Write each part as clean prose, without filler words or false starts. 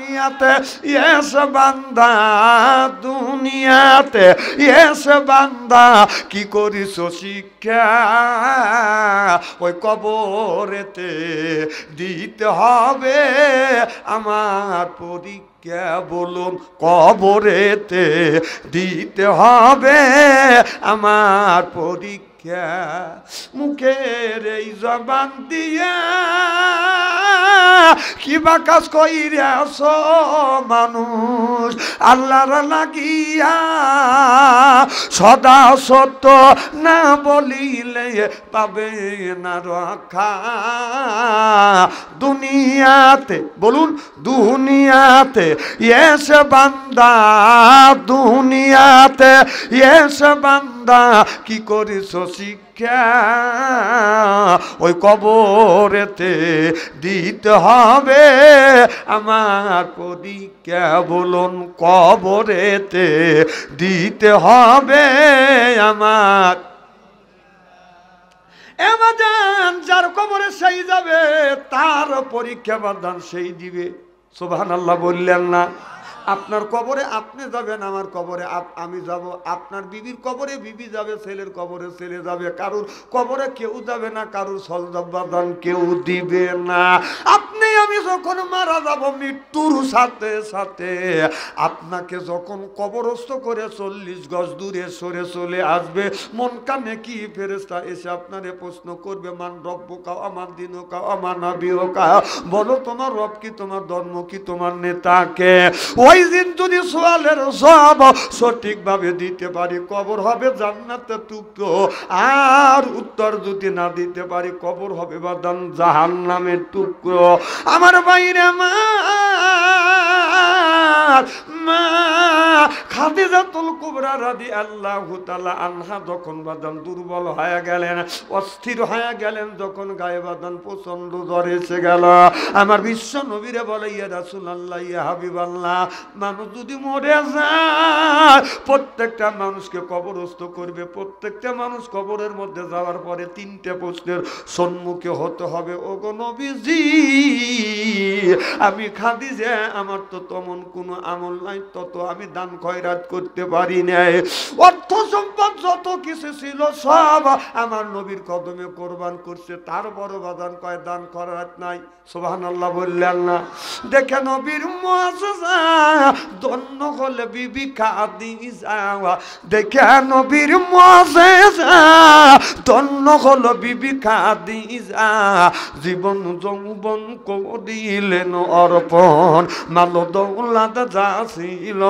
দুনিয়াতে এসে বান্দা, দুনিয়াতে এসে বান্দা কি করিস শিক্ষা, ওই কবরেতে দিতে হবে আমার পরীক্ষা। বলুন কবরেতে দিতে হবে আমার পরীক্ষা। মুখের এই জবান দিয়া কিবা কাজ কইরাছ মানুষ আল্লাহর লাগিয়া, সদা সত্য না বলিলে পাবে না রক্ষা। দুনিয়াতে বলুন দুনিয়াতে এসে বান্দা, দুনিয়াতে এসে বান্দা কি করিস শিক্ষা, ওই কবরেতে দিতে হবে আমার পরীক্ষা। বলুন কবরেতে দিতে হবে আমার। এমাদান যার কবরে সেই যাবে তার পরীক্ষা বাদান সেই দিবে। সুবহানাল্লাহ বললেন না? আপনার কবরে আপনি যাবেন, আমার কবরে আমি যাব, আপনার বিবির কবরে বিবি যাবে, ছেলের কবরে ছেলে যাবে, কারুর কবরে কেউ যাবে না, কারুর সলজবাদান কেউ দিবে না। আপনি আমি যখন মারা যাব মৃত্যুর সাথে সাথে আপনাকে যখন কবরস্থ করে 40 গজ দূরে সরে চলে আসবে, মন কানে কি ফেরেশতা এসে আপনারে প্রশ্ন করবে, মান রব্বুকা আমার দিনুকা আমার নবীকা, বলো তোমার রব কি, তোমার ধর্ম কি, তোমার নেতাকে। ওই দিন যদি সোয়ালের জবাব সঠিকভাবে দিতে পারি কবর হবে জান্নাতের টুকরো, আর উত্তর যদি না দিতে পারি কবর হবে বাদান জাহান্নামের টুকরো। আমার বাইরে মা খাদিজাতুল কুবরা রাদিয়াল্লাহু তাআলা আনহা যখন বাদান দুর্বল হয়ে গেলেন, অস্থির হয়ে গেলেন, যখন গায়ে বাদান প্রচন্ড জ্বর এসে গেল, আমার বিশ্ব নবীরে বলে ইয়া রাসূলুল্লাহ ইয়া হাবিবাল্লাহ, মানুষ যদি মরে যায় প্রত্যেকটা মানুষকে কবরস্থ করবে, প্রত্যেকটা মানুষ কবরের মধ্যে যাওয়ার পরে 3টে প্রশ্নের সম্মুখে হতে হবে। ওগো নবীজি, আমি খাদিজা, আমার তো তেমন কোনো আমল নাই, তত আমি দান খয়রাত করতে পারি নাই, অর্থ সম্পদ যত কিছু ছিল সব আমার নবীর কদমে কোরবান করছে, তার বড় বাদান কয় দান খয়রাত নাই। সুবহানাল্লাহ বললেন না? দেখে নবীর মুআজিজা, ধন্য হলে বিবি খাদিজা, দেখে নবীর মুআজিজা, ধন্য হলো বিবি খাদিজা, জীবন যৌবন করিলেন অর্পণ, মাল দৌলত যা ছিল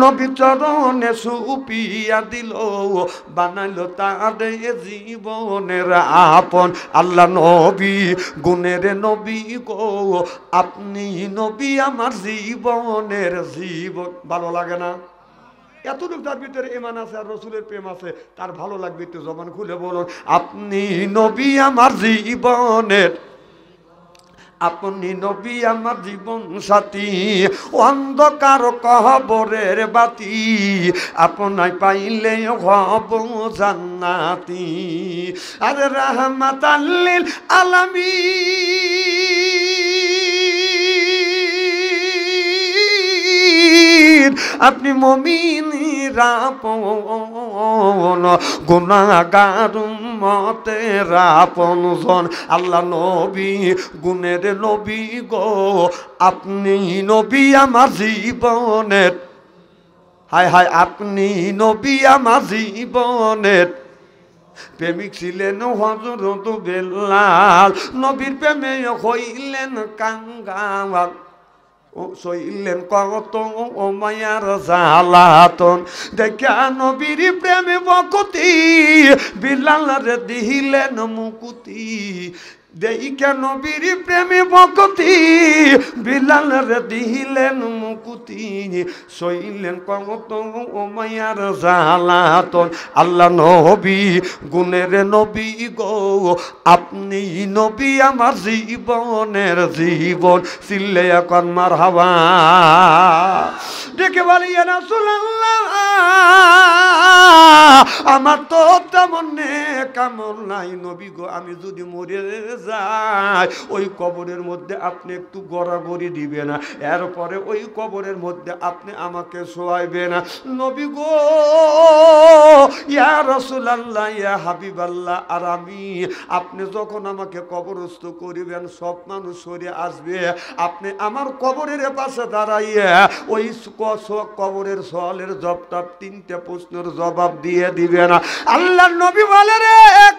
নবী চরণে সুপিয়া দিল, বানাইল তাদের জীবনের আপন। আল্লাহ নবী গুণের নবী গো, আপনি নবী আমার জীবনের জীবন। ভালো লাগে না? এতটুকু তার ভিতরে ঈমান আছে আর রাসূলের প্রেম আছে, তার ভালো লাগবে। একটু জবান খুলে বলুন, আপনি নবী আমার জীবনের, আপনি নবী আমার জীবন সাথী, অন্ধকার কবরের বাতি, আপনাই পাইলে হব জান্নাতি। আরে রাহমাতাল লিল আলামিন, আপনি মুমিনের আপন, গুনাহগার উম্মতের আপনজন। আল্লাহ নবী গুণের নবী গো, আপনি নবী আমার জীবনের, হায় হায় আপনি নবী আমার জীবনের। প্রেমিক ছিলেন হযরত বেলাল, নবীর প্রেমে হইলেন কাঙ্গাল, সইলেন কত ও মায়ার জালাতন। দেখা নবীর প্রেমে বকতি, বিলাল রে দিলেন মুকুতি, দেখা নবীর প্রেমে বকতি, বিলাল রে দিলেন মুকুতি, সইলেন কত ও মায়ার জালাতন। আল্লাহ নবী গুণের নবী গো, আপনি নবী আমার জীবনের জীবন। চিল্লে এখন মারহাবা, ডেকে বলি ইয়া রাসূলুল্লাহ, আমার তো তেমন নেক আমল নাই নবী গো, আমি যদি মরে যায় ওই কবরের মধ্যে আপনি একটু গড়াগড়ি দিবেন, এরপরে ওই কবরের মধ্যে আপনি আমাকে শোয়াইবেন। নবী গো, ইয়া রাসূলুল্লাহ, ইয়া হাবিবাল্লাহ, আর আমি আপনি যখন আমাকে কবরস্থ করিবেন সব মানুষ সরে আসবে, আপনি আমার কবরের পাশে দাঁড়াইয়া ওই কবরের সওয়ালের জবাব, তিনটা প্রশ্নের জবাব দিয়ে দিবেন। আল্লাহর নবী বলে রে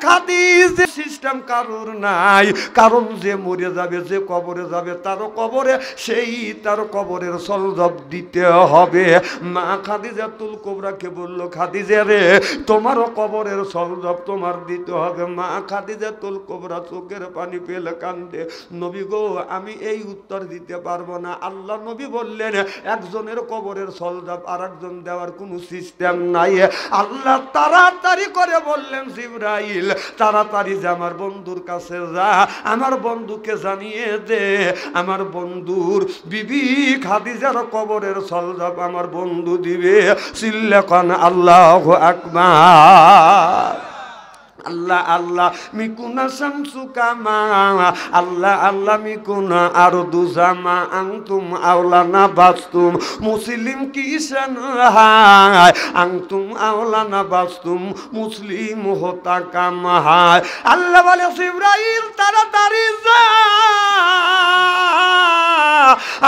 হাদিস সিস্টেম কারোর নাই, কারণ যে মরে যাবে, যে কবরে যাবে তার কবরে সেই তার কবরের সলজব দিতে হবে। মা খাদিজাতুল কুবরাকে বলল, খাদিজা রে তোমারও কবরের সলজব তোমার দিতে হবে। মা খাদিজাতুল কুবরা চোখের পানি পেলে কান্দে, নবী গো আমি এই উত্তর দিতে পারবো না। আল্লাহ নবী বললেন একজনের কবরের সলজব আর একজন দেওয়ার কোনো সিস্টেম নাই। আল্লাহ তাড়াতাড়ি করে বললেন, জিবরাইল তাড়াতাড়ি যে আমার বন্ধুর কাছে যা, আমার বন্ধুকে জানিয়ে দে আমার বন্ধুর বিবি খাদিজার কবরের সলজব আমার বন্ধু দিবে। সিল্লাকান আল্লাহু আকবার। আল্লাহ আল্লাহ মিকুনা শামসু কামা, আল্লাহ আল্লাহ মিকুনা আরদু জামা, আনতুম আওলানা বাস্তুম মুসলিম কিসান হায়, আনতুম আওলানা বাস্তুম মুসলিম হতা কাম হায়। আল্লাহ বলে জিবরাইল তাড়াতাড়ি যা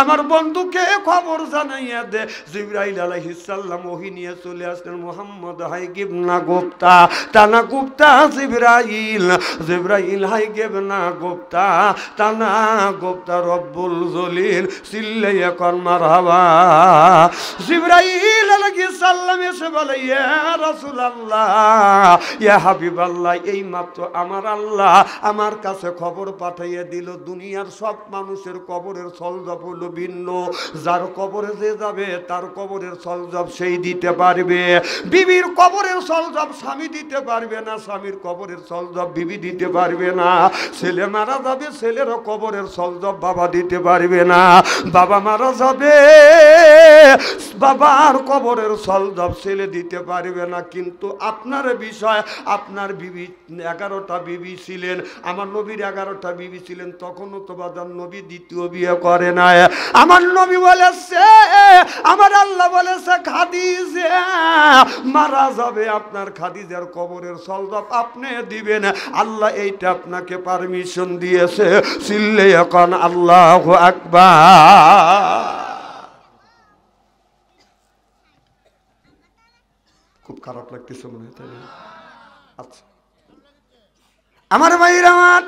আমার বন্ধুকে খবর জানাইয়া দে। জিবরাইল আলাইহিস সালাম ওহী নিয়ে চলে আসলেন। মুহাম্মদ হাইগিব না গুপ্তা তানা গুপ্তা জিবরাইল, জিবরাইল হাইগিব না গুপ্তা তানা গুপ্তা রব্বুল জলিল, সিল্লাইয়া কর মারহাবা। জিবরাইল আলাইহিস সালাম এসে বলে, ইয়া রাসূলুল্লাহ, ইয়া হাবিবাল্লাহ, এই মাত্র আমার আল্লাহ আমার কাছে খবর পাঠাইয়া দিল দুনিয়ার সব মানুষের কবরের সলজব হলো ভিন্ন, যার কবরে যে যাবে তার কবরের সলজব সেই দিতে পারবে। বিবির কবরের সলজব স্বামী দিতে পারবে না, স্বামীর কবরের সলজব বিবি দিতে পারবে না। ছেলে মারা যাবে, ছেলেরও কবরের সলজব বাবা দিতে পারবে না। বাবা মারা যাবে, বাবার কবরের সলজব ছেলে দিতে পারবে না। কিন্তু আপনার বিষয়, আপনার বিবি 11টা বিবি ছিলেন, আমার নবীর 11টা বিবি ছিলেন, তখনও তো বাজার নবী দ্বিতীয় বিয়ে করে না। আমার নবী বলেছে, আমার আল্লাহ বলেছে খাদিজা মারা যাবে, আপনার খাদিজার কবরের সলজব আপনি দিবেন। আল্লাহ এইটা আপনাকে পারমিশন দিয়েছে। চিল্লে এখন আল্লাহু আকবার। খুব খারাপ লাগতেছে মনে হয়, তাই না? আচ্ছা আমার ভাইরা, আমার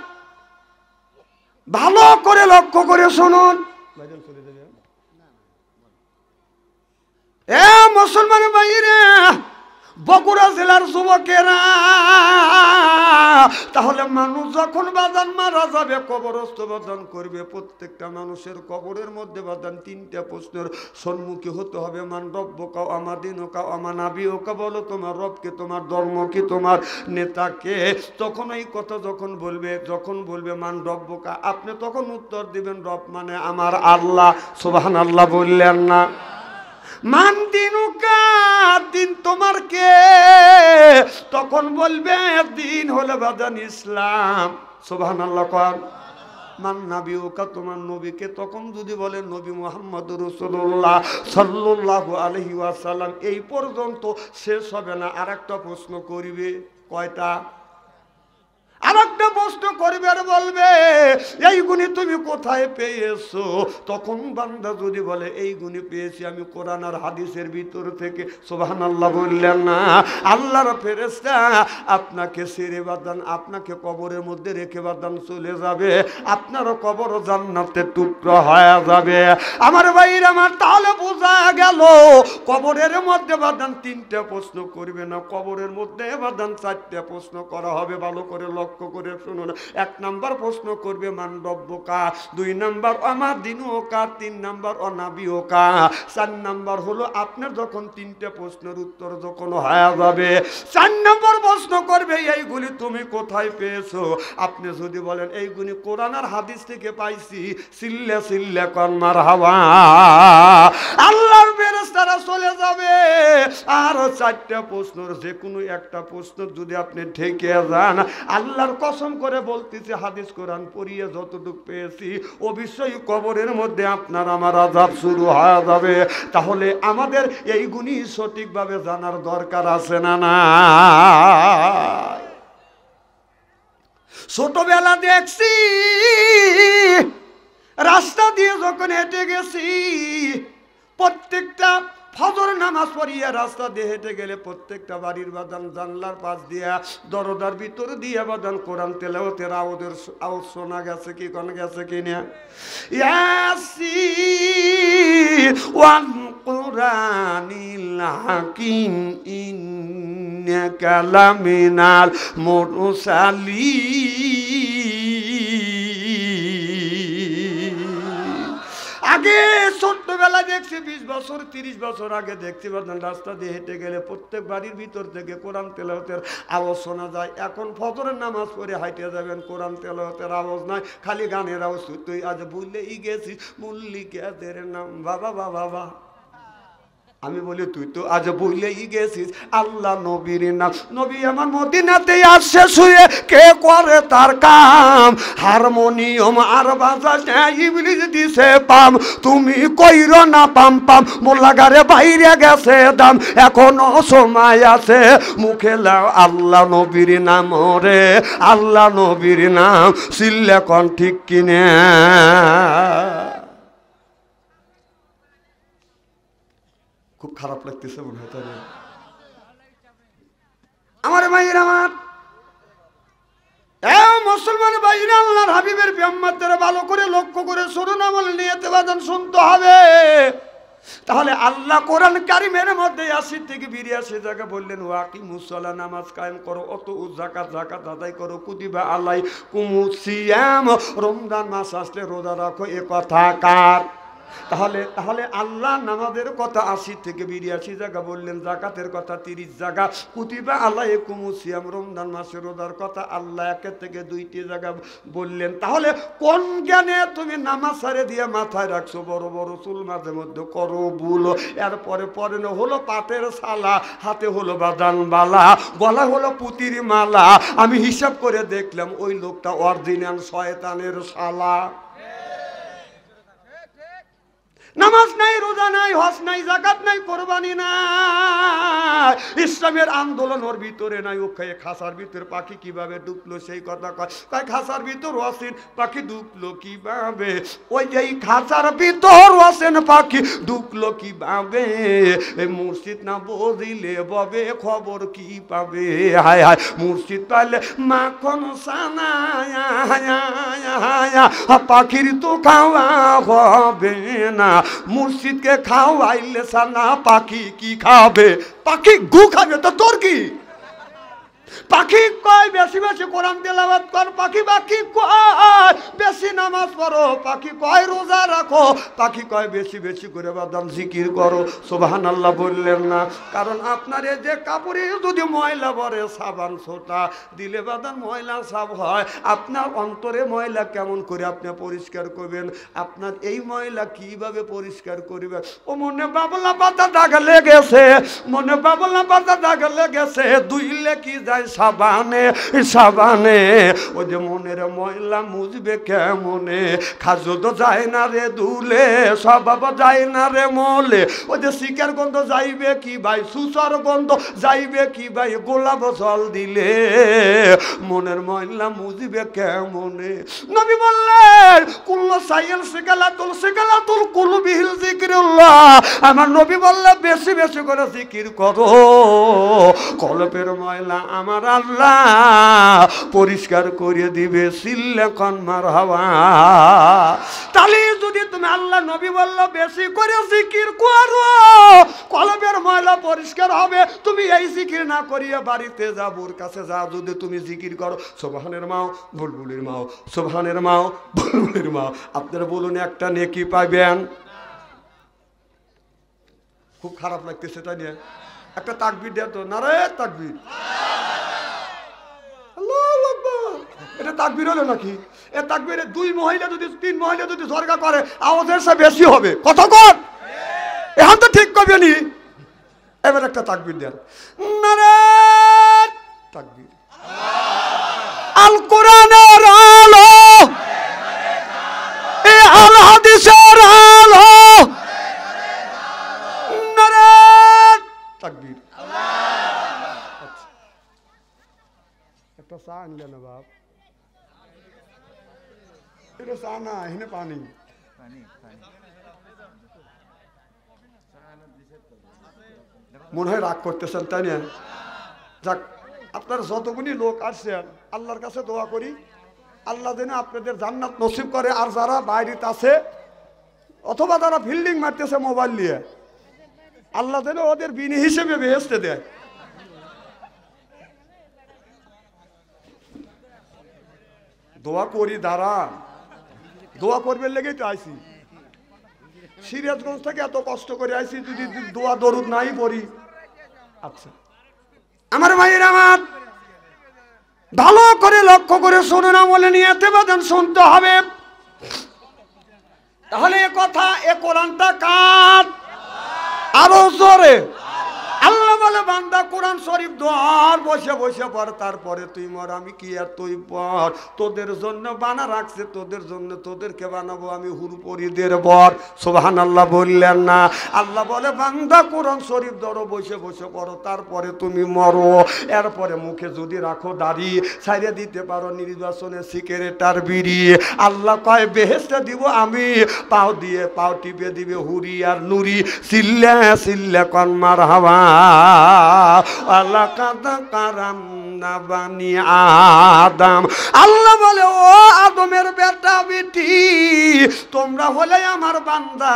ভালো করে লক্ষ্য করে শুনুন। এ মুসলমান ভাইরা, বগুড়া জেলার যুবকেরা, তাহলে মানুষ যখন বাজান মারা যাবে কবরস্থ বাজান করবে, প্রত্যেকটা মানুষের কবরের মধ্যে বাজান 3টা প্রশ্নের সম্মুখীন হতে হবে। মান রব্বুকা ওয়া দীনুকা ওয়া নাবিয়ুকা, বলো তোমার রবকে, তোমার ধর্ম কি, তোমার নেতাকে। তখন এই কথা যখন বলবে মান রব্বুকা, আপনি তখন উত্তর দিবেন রব মানে আমার আল্লাহ। সুবহানাল্লাহ বললেন না? মান দিনুকা, দিন তোমার কে? তখন বলবে দিন হলো বাদান ইসলাম। সুবহানাল্লাহ কর। মান নাবিয়ুকা, তোমার নবীকে? তখন যদি বলে নবী মুহাম্মদুর রাসূলুল্লাহ সাল্লাল্লাহু আলাইহি ওয়াসাল্লাম, এই পর্যন্ত শেষ হবে না, আরেকটা প্রশ্ন করিবে। কয়টা? আরেকটা প্রশ্ন করবে আর বলবে এই গুণী তুমি কোথায় পেয়েছো? তখন বান্দা যদি বলে এই গুণী পেয়েছি আমি কোরআন আর হাদিসের ভিতর থেকে। সুবহানাল্লাহ বললেন না? আল্লাহর ফেরেশতা আপনাকে ছেড়ে বাদান, আপনাকে কবরের মধ্যে রেখে বাদান চলে যাবে, আপনার কবর জান্নাতের টুকরো হয়ে যাবে। আমার ভাইরা আমার, তাহলে বোঝা গেল কবরের মধ্যে বাদান 3টা প্রশ্ন করবে না, কবরের মধ্যে বাদান 4টা প্রশ্ন করা হবে। ভালো করে লক্ষ্য করে শুনুন। 1 নাম্বার প্রশ্ন করবে মান রব্বুকা, 2 নাম্বার ওমা দীনুকা, 3 নাম্বার অনাবিয়কা, 4 নাম্বার হলো আপনার যখন 3টা প্রশ্নের উত্তর যখন হয়ে যাবে, 4 নাম্বার প্রশ্ন করবে এইগুলি তুমি কোথায় পেয়েছো? আপনি যদি বলেন এইগুলি কোরআন আর হাদিস থেকে পাইছি, সিল্লা সিল্লা কর মারহাবা। আল্লাহর ফেরেশতারা চলে যাবে। আর 4টা প্রশ্নের যে কোনো একটা প্রশ্ন যদি আপনি ঠেকে যান, আল্লাহর কসম করে বলতেছি, হাদিস কোরআন পড়িয়ে যতটুকু পেয়েছি, অবশ্যই কবরের মধ্যে আপনার আমার আযাব শুরু হয়ে যাবে। তাহলে আমাদের এইগুলি সঠিকভাবে জানার দরকার আছে না না? ছোটবেলা দেখছি রাস্তা দিয়ে যখন হেঁটে গেছি, প্রত্যেকটা ফজর নামাজ পড়িয়া রাস্তা দিয়ে হেঁটে গেলে প্রত্যেকটা বাড়ির বাদান জানলার পাশ দিয়া দরজার ভিতর দিয়ে বাদান কোরআন তেলাওয়াতের আওয়াজ শোনা গেছে কি কোন গেছে কিনা? ইয়াসিন ওয়াল কুরআনিল হাকিম ইন্নাকা লামিনাল মুরসালিন। আগে ছোট্টবেলা দেখছি 20 বছর 30 বছর আগে দেখতে পারতাম রাস্তা দিয়ে হেঁটে গেলে প্রত্যেক বাড়ির ভিতর থেকে কোরআন তেলাওয়াতের আওয়াজ শোনা যায়। এখন ফজরের নামাজ পড়ে হাঁটে যাবেন, কোরআন তেলাওয়াতের আওয়াজ নাই, খালি গানের আওয়াজ। তুই আজ ভুলেই গেছিস মল্লিকাদের নাম বাবা বাবা বাবা। আমি বলি তুই তো আজ ভুলেই গেছিস আল্লাহ নবীর নাম। নবী আমার মদিনাতে আসছে শুয়ে, কে করে তার কাম? হারমোনিয়াম আর বাজাতে ইবলিস দিছে পাম, তুমি কইরো না পাম পাম, মোল্লাগারে বাইরে গেছে দাম, এখনো সময় আছে, মুখে লাও আল্লাহ নবীর নাম রে, আল্লাহ নবীর নাম। সিল্লে কোন ঠিক কিনে? খুব খারাপ লাগতেছে মনে হয় তাই আমার ভাইয়ের, আমার মুসলমান ভাইরা, আল্লাহর হাবিবের পেয়াম্মাদের ভালো করে লক্ষ্য করে শুনুন, আমল নিয়তে বাদান শুনতে হবে। তাহলে আল্লাহ কোরআন কারিমের মধ্যে 80 থেকে 82 জায়গা বললেন ওয়াকিমুস সালাহ, নামাজ কায়েম করো, অতু যাকাত যাকাত আদায় করো, কুতিবা আলাইকুমুস সিয়াম, রমজান মাস আসলে রোজা রাখো। এ কথা কার? তাহলে আল্লাহ নামাজের কথা 80 থেকে 82 জায়গা বললেন, যাকাতের কথা 30 জায়গা, কুতিবা আলাইকুমুস সিয়াম রমজান মাসের রোজার কথা আল্লাহ 1 থেকে 2টি জায়গা বললেন। তাহলে কোন জ্ঞানে তুমি নামাজ ছাড়ে দিয়ে মাথায় রাখছো বড় বড় চুল, মাঝে মধ্যে করো বুলো, এরপরে পরে হলো পাটের শালা, হাতে হলো বাদান বালা, গলা হলো পুতির মালা। আমি হিসাব করে দেখলাম ওই লোকটা অরিজিনাল শয়তানের শালা। নামাজ নাই, রোজা নাই, হজ নাই, যাকাত নাই, কোরবানি নাই, ইসলামের আন্দোলন ওর ভিতরে নাই। ও খাসার ভিতর পাখি কিভাবে ঢুকলো সেই কথা কয়, খাসার ভিতর ওয়াসিন পাখি ঢুকলো কিভাবে? ওই যে খাসার ভিতর ওয়াসিন পাখি ঢুকলো কিভাবে? মুর্শিদ না বজিলে ববে খবর কি পাবে? হায় হায় মুর্শিদ পাইলে মাখন সানা, পাখির তো খাওয়া হবে না, মুর্শিদকে খাওয়াইলে সানা পাখি কি খাবে? পাখি গু খাবে তো তোর কি? পাখি কয় বেশি বেশি কোরআন তেলাওয়াত কর, পাখি পাখি কয় বেশি নামাজ পড়ো, পাখি কয় রোজা রাখো, পাখি কয় বেশি বেশি করে বাদাম জিকির করো। সুবহানাল্লাহ বললেন না? কারণ আপনার এই যে কাপড়ে যদি ময়লা পড়ে, সাবান ছোটা দিলে বাদাম ময়লা সাফ হয়। আপনার অন্তরে ময়লা কেমন করে আপনি পরিষ্কার করবেন? আপনার এই ময়লা কিভাবে পরিষ্কার করবেন? ও মনে বাবলা পাতা দাগ লেগেছে, মনে বাবলা পাতা দাগ লেগেছে, ধুইলে কি যায় সাবানে সাবানে? ওই যে মনের ময়লা মুজবে কেমনে? খাজো তো যায় না রে দুলে, স্বভাব যায় না রে মলে। ওই যে শিকার গন্ধ যাইবে কি ভাই, সুসর গন্ধ যাইবে কি ভাই, গোলাপ জল দিলে মনের ময়লা মুজবে কেমনে? নবী বললেন কুল্লু সাইল সিকালাতুল কুলবিহিল যিকরুল্লাহ। আমার নবী বললেন বেশি বেশি করে জিকির করো, কলবের ময়লা আমার আল্লাহ পরিষ্কার করে দিবে। সিল্লে কোন মারহাবা। তাহলে যদি তুমি আল্লাহ নবী বলল বেশি করে জিকির করো, কলবের ময়লা পরিষ্কার হবে। তুমি এই জিকির না করিয়া বাড়িতে যা, বুর কাছে যা, যদি তুমি জিকির করো সুবহানের মাও বুলবুলির মাও, সুবহানের মাও বুলবুলির মাও, আপনারা বলুন একটা নেকি পাবেন? খুব খারাপ লাগতেছে তাই না? একটা তাকবীর দেয় তো, নারায়ে তাকবীর। আল্লাহু আকবার। এটা তাকবীর হলো নাকি? এ তাকবীরে 2 মহিলা যদি 3 মহিলা যদি সরকার করে আওয়াজের সে বেশি হবে। কতক্ষণ? এখন তো ঠিক করবেনি। এবার একটা তাকবীর দেন, নারে তাকবীর। আল কোরআনের আলো, এই আল হাদিসের আলো, নারে তাকবীর। একটা চা আনলে না বাপ, এটা চা না, এখানে পানি। মনে হয় রাগ করতেছেন, তাই না? যাক, আপনার যতগুলি লোক আসছেন আল্লাহর কাছে দোয়া করি আল্লাহ যেন আপনাদের জান্নাত নসিব করে। আর যারা বাইরেতে আছে অথবা যারা ফিল্ডিং মারতেছে মোবাইল নিয়ে, আল্লাহ যেন ওদের বিনি হিসেবে বেহেশতে দেয়। দোয়া করি, দাঁড়া, দোয়া করবেন লেগেই তো আইসি। সিরাজগঞ্জ থেকে এত কষ্ট করে আইসি, যদি দোয়া দরুদ নাই পড়ি। আচ্ছা আমার ভাইয়ের, আমার ভালো করে লক্ষ্য করে শুনুন, আমলে নিয়তে বাদান শুনতে হবে। তাহলে এ কথা, এ কোরআনটা কার? আরো জোরে। আল্লাহ বলে বান্দা কোরআন শরীফ ধর, বসে বসে পড়, তারপরে তুই মর, আমি কি আর তুই পড়। তোদের জন্য বানা রাখছে, তোদের জন্য, তোদেরকে বানাবো আমি হুরপরিদের বর। সুবহানাল্লাহ বললেন না? আল্লাহ বলে বান্দা কোরআন শরীফ ধরো, বসে বসে পড়ো, তারপরে তুমি মরো। এরপরে মুখে যদি রাখো দাড়ি, ছাইড়ে দিতে পারো নির্বাচনে সিগারেটার বিড়ি, আল্লাহ কয় বেহেশতে দিব আমি। পাও দিয়ে পাও টিপে দিবে হুরি আর নুরি, সিল্লা সিল্লা কন মারহাবা। আল্লাহ আদম, আল্লাহ বলে ও আদমের বেটা বেটি, তোমরা হলে আমার বান্দা।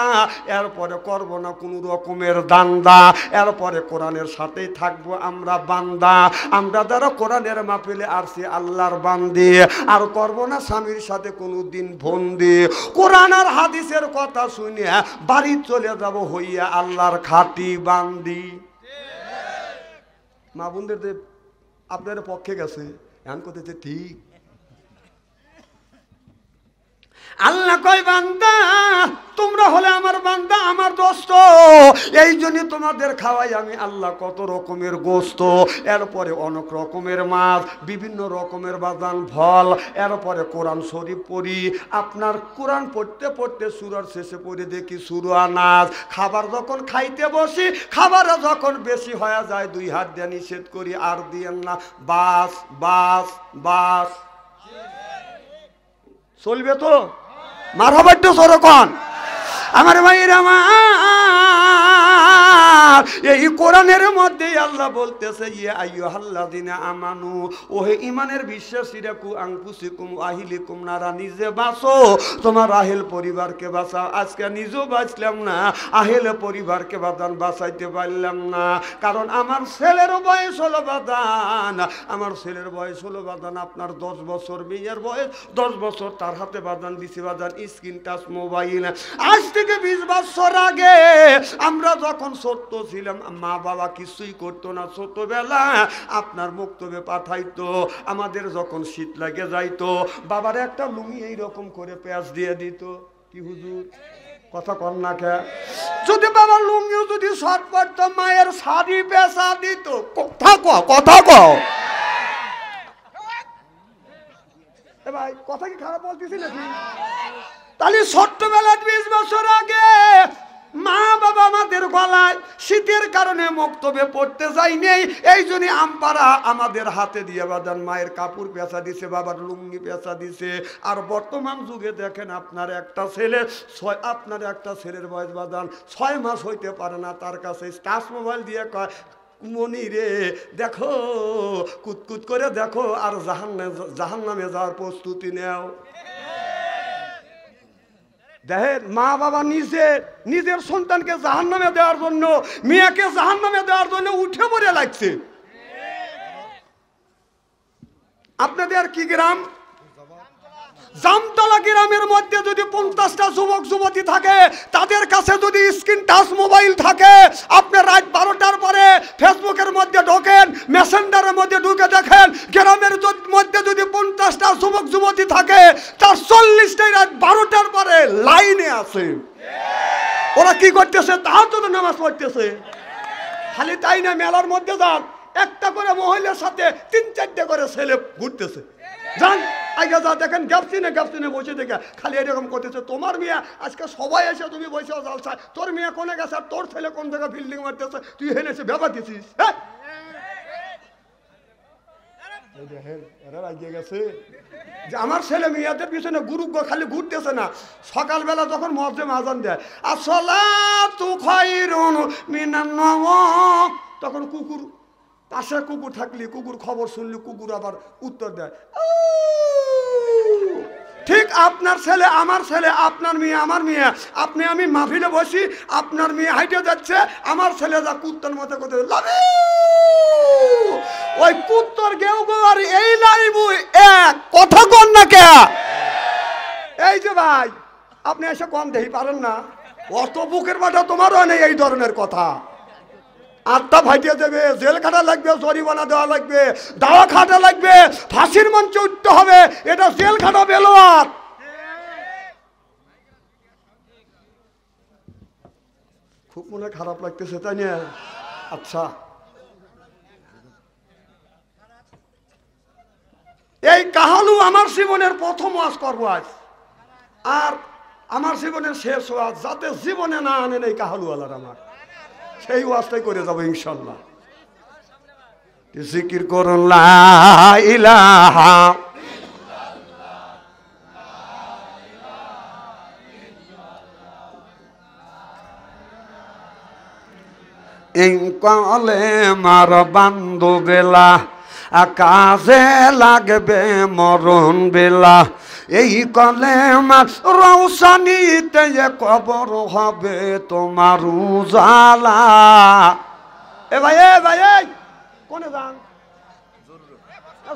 এরপরে করব না কোন রকমের দান্দা, এরপরে কোরআনের সাথেই থাকবো আমরা বান্দা। আমরা যারা কোরআনের মাহফিলে আসছি আল্লাহর বান্দি, আর করব না স্বামীর সাথে কোনোদিন বন্দি। কোরআন আর হাদিসের কথা শুনে বাড়ি চলে যাব হইয়া আল্লাহর খাঁটি বান্দি। মা বোনদের আপনার পক্ষে গেছে, এমন করতেছে ঠিক। আল্লাহ কয় বান্দা তোমরা হলে আমার বান্দা, আমার দোস্ত, এই জন্য তোমাদের খাওয়াই আমি আল্লাহ কত রকমের গোস্ত, এরপরে অনেক রকমের মাছ, বিভিন্ন রকমের বাদান ফল। এরপরে কোরআন শরীফ পড়ি। আপনার কোরআন পড়তে পড়তে সূরার শেষে পড়ে দেখি সূরা নাস। খাবার যখন খাইতে বসি, খাবার যখন বেশি হয়ে যায়, দুই হাত দিয়ে নিষেধ করি, আর দিয়েন না, বাস বাস বাস। চলবে তো? মারহাবা সরকন আমার ভাইয়েরা, আমার এই কোরআনের মধ্যে আল্লাহ বলতেছে ইয়া আইয়ুহাল্লাযিনা আমানু, ওহে ঈমানের বিশ্বাসীরা, কু আনফুসিকুম আহলিকুম নারা, নিজে বাঁচো, তোমার আহেল পরিবারকে বাঁচাও। আজকে নিজেও বাঁচলাম না, আহেল পরিবারকে বাঁচাইতে পারলাম না, কারণ আমার ছেলের বয়স হলো বাদান, আমার ছেলের বয়স হলো বাদান আপনার 10 বছর, মেয়ের বয়স 10 বছর, তার হাতে বাদান দিছি বাদান স্ক্রিন টাচ মোবাইল। আজ থেকে 20 বছর আগে আমরা যখন ছোট্ট ছিলাম, মা বাবা কিছুই করতো না, ছোটবেলা আপনার বক্তব্যে পাঠাইতো। আমাদের যখন শীত লাগে যাইতো, বাবার একটা লুঙ্গি এইরকম করে পেঁয়াজ দিয়ে দিত। কি হুজুর কথা কর না কে? যদি বাবার লুঙ্গিও যদি শর্ট পড়তো, মায়ের শাড়ি পেঁচা দিত। কথা কও, কথা কও। এ ভাই কথা কি খারাপ বলতেছি নাকি? তাহলে ছোট্টবেলায় 20 বছর আগে মা বাবা আমাদের গলায় শীতের কারণে মক্তবে পড়তে যায়নি, এই জন্য আমপারা আমাদের হাতে দিয়ে বাদান মায়ের কাপড় পেঁচা দিছে, বাবার লুঙ্গি পেঁচা দিছে। আর বর্তমান যুগে দেখেন আপনার একটা ছেলের বয়স বাদান 6 মাস হইতে পারে না, তার কাছে টাচ মোবাইল দিয়ে কয় মনি রে দেখো, কুতকুত করে দেখো, আর জাহান্নামে যাওয়ার প্রস্তুতি নেও। দেখেন মা বাবা নিজের সন্তানকে জাহান্নামে দেওয়ার জন্য, মেয়েকে জাহান্নামে দেওয়ার জন্য উঠে পড়ে লাগছে। আপনাদের কি গ্রাম? জামতলা গ্রামের মধ্যে যদি 50টা যুবক যুবতী থাকে, তাদের কাছে যদি স্ক্রিন টাচ মোবাইল থাকে, আপনি রাত 12টার পরে ফেসবুকের মধ্যে ঢোকেন, মেসেঞ্জারের মধ্যে ঢুকে দেখেন, গ্রামের মধ্যে যদি 50টা যুবক যুবতী থাকে, তার 40টাই রাত 12টার পরে লাইনে আছে। ওরা কি করতেছে? তাহাজ্জুদের নামাজ পড়তেছে। খালি তাই না, মেলার মধ্যে যান, একটা করে মহিলার সাথে 3-4টে করে ছেলে ঘুরতেছে। যান আগে যা দেখেন, গ্যাপসিনে বসে দেখে খালি এরকম করতেছে। তোমার মেয়ে আজকে সবাই এসে, তুমি বসে জালসা, তোর মেয়ে কোনে গেছে আর তোর ছেলে কোন জায়গায় ফিল্ডিং মারতেছে, তুই হেনে এসে ব্যাপার দিছিস। হ্যাঁ গেছে যে আমার ছেলে মেয়েদের পিছনে গুরু খালি ঘুরতেছে না, সকালবেলা যখন মুয়াজ্জিন আযান দেয় আসসালাতু খায়রুন মিনান নাওম, তখন কুকুর পাশে কুকুর থাকলে কুকুর খবর শুনলে কুকুর আবার উত্তর দেয়। ঠিক আপনার ছেলে আমার ছেলে, আপনার মেয়ে আমার মেয়ে, আপনি আমি মাহফিলে বসি, আপনার মেয়ে হাইটে যাচ্ছে, আমার ছেলে যা কুত্তর মতো করতে ওই কুত্তর গেউ গো আর এই লাইবু এক কথা কন না কে? এই যে ভাই আপনি এসে কম দেই পারেন না, অত বুকের বাটা তোমারও নেই এই ধরনের কথা। আত্মা ফাটিয়ে দেবে, জেল খাটা লাগবে, জরিমানা দেওয়া লাগবে, দাওয়া খাটা লাগবে, ফাঁসির মঞ্চে উঠতে হবে, এটা জেল খাটা বেলোয়ার। খুব মনে খারাপ লাগতেছে তাই না? আচ্ছা এই কাহালু আমার জীবনের প্রথম ওয়াজ করবো আজ, আর আমার জীবনের শেষ ওয়াজ, যাতে জীবনে না আনেন এই কাহালু আলার, আমার সেই ওয়াজটাই করে যাবো ইনশাল্লাহ। জিকির করুন লা ইলাহা ইনকালে মার বান্ধু বেলা কাজে লাগবে মরণ বেলা, এই কলেমার রৌশনীতে কবর হবে তোমার উজালা। এ ভাই কোনে যান?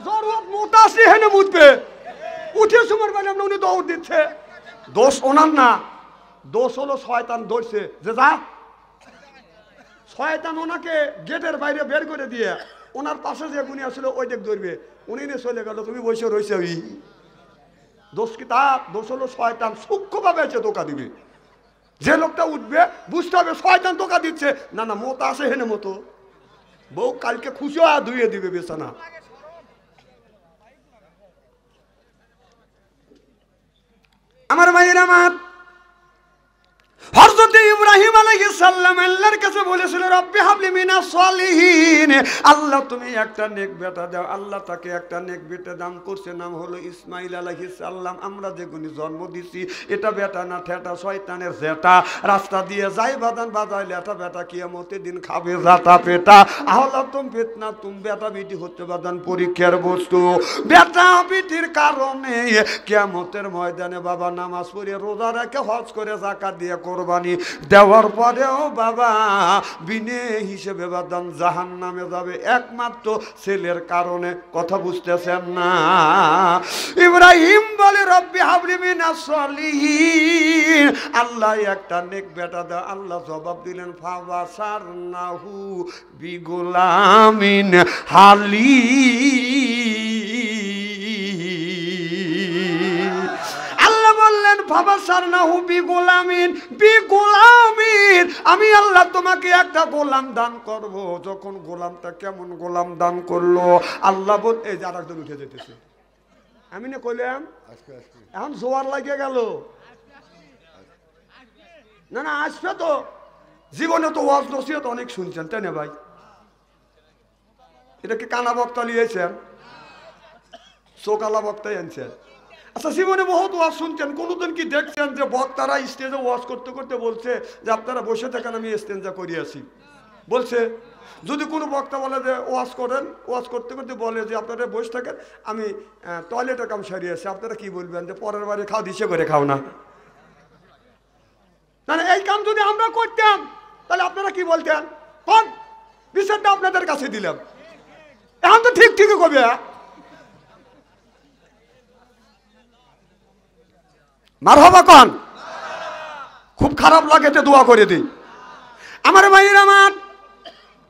জরুরত মুতাসি হেনে মুতবে, উঠে সময় বেলা উনি দৌড় দিচ্ছে। দোষ ওনার না, দোষ হলো শয়তান ধরছে যে যা। শয়তান ওনাকে গেটের বাইরে বের করে দিয়ে ওনার পাশে যে গুনি আসছিল ওই দিক ধরবে, উনি নিয়ে চলে গেল, তুমি বসে রয়েছে। ওই দোষ কি তার? দোষ হলো শয়তান সূক্ষ্মভাবে এসে ধোকা দিবে। যে লোকটা উঠবে বুঝতে হবে শয়তান ধোকা দিচ্ছে, না না মতো আসে হেনে মতো, বউ কালকে খুশি হয়ে ধুয়ে দিবে বিছানা। আমার ভাইয়ের আমার, হযরত ইব্রাহিম আলাইহিস সালাম আল্লাহর কাছে বলেছিল রব্বি হাবলি মিনাস সলিহিন, আল্লাহ তুমি একটা নেক বেটা দাও। আল্লাহ তাকে একটা নেক বেটা দান করছে, নাম হলো ইসমাইল আলাইহিস সালাম। আমরা যেগুনি জন্ম দিছি এটা বেটা না ঠেটা শয়তানের জেটা, রাস্তা দিয়ে যাই বাদান বাজাইলে এটা বেটা কিয়ামতের দিন খাবে জাতা পেটা। আহলা তুম ফিতনা, তুম বেটা বিটি হচ্ছে বাদান পরীক্ষার বস্তু। বেটা বিটির কারণে কিয়ামতের ময়দানে বাবা নামাজ পড়ে রোজা রেখে হজ করে যাকাত দিয়ে কোরবানি দেওয়ার পরেও বাবা বিনে হিসেবে বাদান জাহান্নামে যাবে একমাত্র ছেলের কারণে। কথা বুঝতেছেন না? ইব্রাহিম বলে রব্বি হাবলি মিনাস সলিহিন, আল্লাহ একটা নেক বেটা দাও। আল্লাহ জবাব দিলেন ফাবাসারনাহু বিগুলামিন হালিম। আল্লাহ বললেন ফাবাসারনাহু বিগুলামিন, বিগুলামিন, আমি আল্লাহ তোমাকে একটা গোলাম দান করব। যখন গোলামটা কেমন গোলাম দান করলো আল্লাহ বল, এই যে আরেকজন উঠে যেতেছে, আমি না কইলাম এখন জোয়ার লাগিয়ে গেল। না না আসবে তো, জীবনে তো ওয়াজ নসিহত অনেক শুনছেন তাই না ভাই? এটা কি কানা বক্তা নিয়েছেন? চোকালা বক্তাই আনছেন? আচ্ছা জীবনে বহুত ওয়াজ শুনছেন, কোনোদিন কি দেখছেন যে বক্তারা স্টেজে ওয়াজ করতে করতে বলছে যে আপনারা বসে থাকেন আমি স্টেঞ্জা করে আসি? বলছে? যদি কোনো বক্তা বলে যে ওয়াজ করেন, ওয়াজ করতে করতে বলে যে আপনারা বসে থাকেন আমি টয়লেটের কাম সারিয়ে আসি, আপনারা কি বলবেন? যে পরের বারে খাও, দিশে করে খাও না। না এই কাম যদি আমরা করতাম তাহলে আপনারা কি বলতেন? কোন বিচারটা আপনাদের কাছে দিলাম, এখন তো ঠিক ঠিকই কবে। মারহাবা কোন? খুব খারাপ লাগে তো দোয়া করে দিই। আমার ভাইয়ের আমার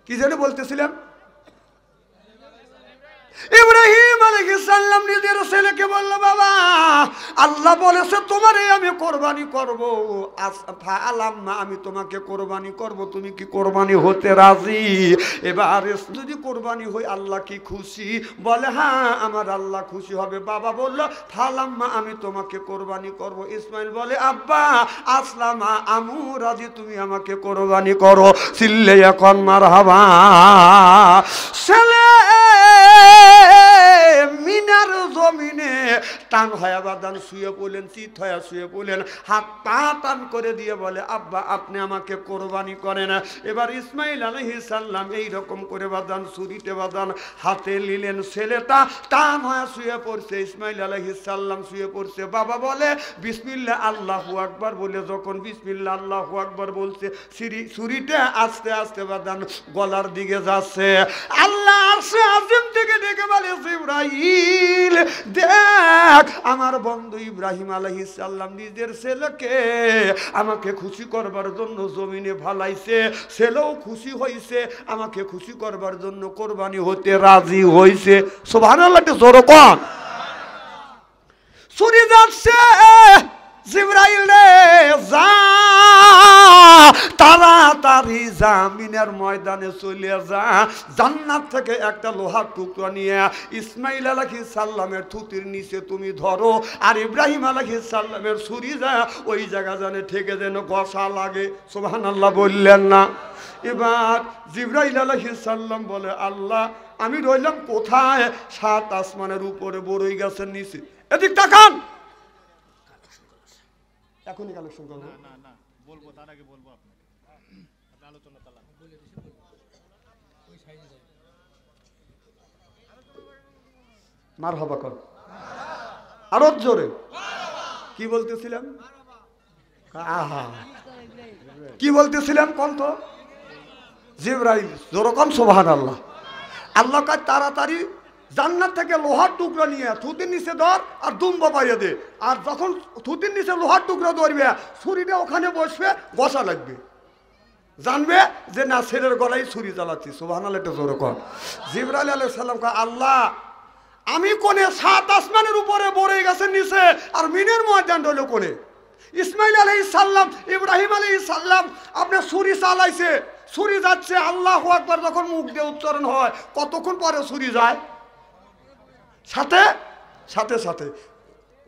কি যেন বলতেছিলাম, ইব্রাহিম আলাইহিস সালাম নিজের ছেলেকে বলল, বাবা আল্লাহ বলেছে তোমারে আমি কোরবানি করব, আলাম্মা আমি তোমাকে কোরবানি করব, তুমি কি কোরবানি হতে রাজি? এবার যদি কোরবানি হই আল্লাহ কি খুশি? বলে হ্যাঁ আমার আল্লাহ খুশি হবে। বাবা বলল ফালাম্মা আমি তোমাকে কোরবানি করব। ইসমাইল বলে আব্বা আসলামা আমু রাজি, তুমি আমাকে কোরবানি করো। চিল্লে এখন মারহাবা। ছেলে মিনার জমিনে টান হয়ে বাদান শুয়ে পড়লেন, চিত হয়ে শুয়ে পড়লেন, হাত পা টান করে দিয়ে বলে আব্বা আপনি আমাকে কোরবানি করেন। এবার ইসমাইল আলাইহিস সালাম এইরকম করে বাদান ছুরিতে বাদান হাতে নিলেন। ছেলেটা টান হয়ে শুয়ে পড়ছে, ইসমাইল আলাইহিস সালাম শুয়ে পড়ছে। বাবা বলে বিসমিল্লাহ আল্লাহু আকবার বলে যখন বিসমিল্লাহ আল্লাহু আকবার বলছে, ছুরিটা আস্তে আস্তে বাদান গলার দিকে যাচ্ছে। আল্লাহ আরশে আজিম থেকে ডেকে বলে ইব্রাহিম দেখ আমার বন্ধু ইব্রাহিম আলাইহিস সালাম নিজের ছেলেকে আমাকে খুশি করবার জন্য জমিনে ফালাইছে, ছেলেও খুশি হইছে, আমাকে খুশি করবার জন্য কোরবানি হতে রাজি হইছে। সুবহানাল্লাহ, জোরে কোন। ছুরি যাচ্ছে, জিবরাইল রে যা তাড়াতাড়ি জামিনের ময়দানে চলে যা, জান্নাত থেকে একটা লোহার টুকরা নিয়ে ইসমাইল আলাইহিস সালামের থুতির নিচে তুমি ধরো, আর ইব্রাহিম আলাইহিস সালামের ছুরি যা ওই জায়গা জানে ঠেকে যেন ঘষা লাগে। সুবহানাল্লাহ বললেন না? এবার জিবরাইল আলাইহিস সালাম বলে আল্লাহ আমি রইলাম কোথায়? 7 আসমানের উপরে বড়ই গাছের নিচে। এদিক তাকান, এখনই কালেকশন করব। না না বলবো, তার আগে বলবো আপনাকে আলোচনা চালা বলে দিছি ওই সাইডে যাই। মারহাবা কর, আরো জোরে। কি বলতেছিলাম? আহা কি বলতেছিলাম কোন তো? জিবরাইল, জোরে কোন সুবহানাল্লাহ। আল্লাহ কয় তাড়াতাড়ি জান্নাত থেকে লোহার টুকরা নিয়ে থুতির নিচে ধর আর দুম্বা পাইয়ে দে, আর যখন থুতির নিচে লোহার টুকরা ধরবে ছুরিটা ওখানে বসবে, ঘষা লাগবে, জানবে যে না ছেলের গলায় ছুরি চালাচ্ছি। সুবহানাল্লাহ, এটা জোরে কর। জিবরাইল আলাইহিস সালাম কয় আল্লাহ আমি কোনে? 7 আসমানের উপরে বড়ই গাছের নিচে, আর মিনের ময়দান হলো কোনে? ইসমাইল আলাইহিস সালাম ইব্রাহিম আলাইহিস সালাম আপনার ছুরি চালাইছে, ছুরি যাচ্ছে, আল্লাহু আকবার যখন মুখ দিয়ে উচ্চারণ হয় কতক্ষণ পরে ছুরি যায়? সাথে সাথে সাথে।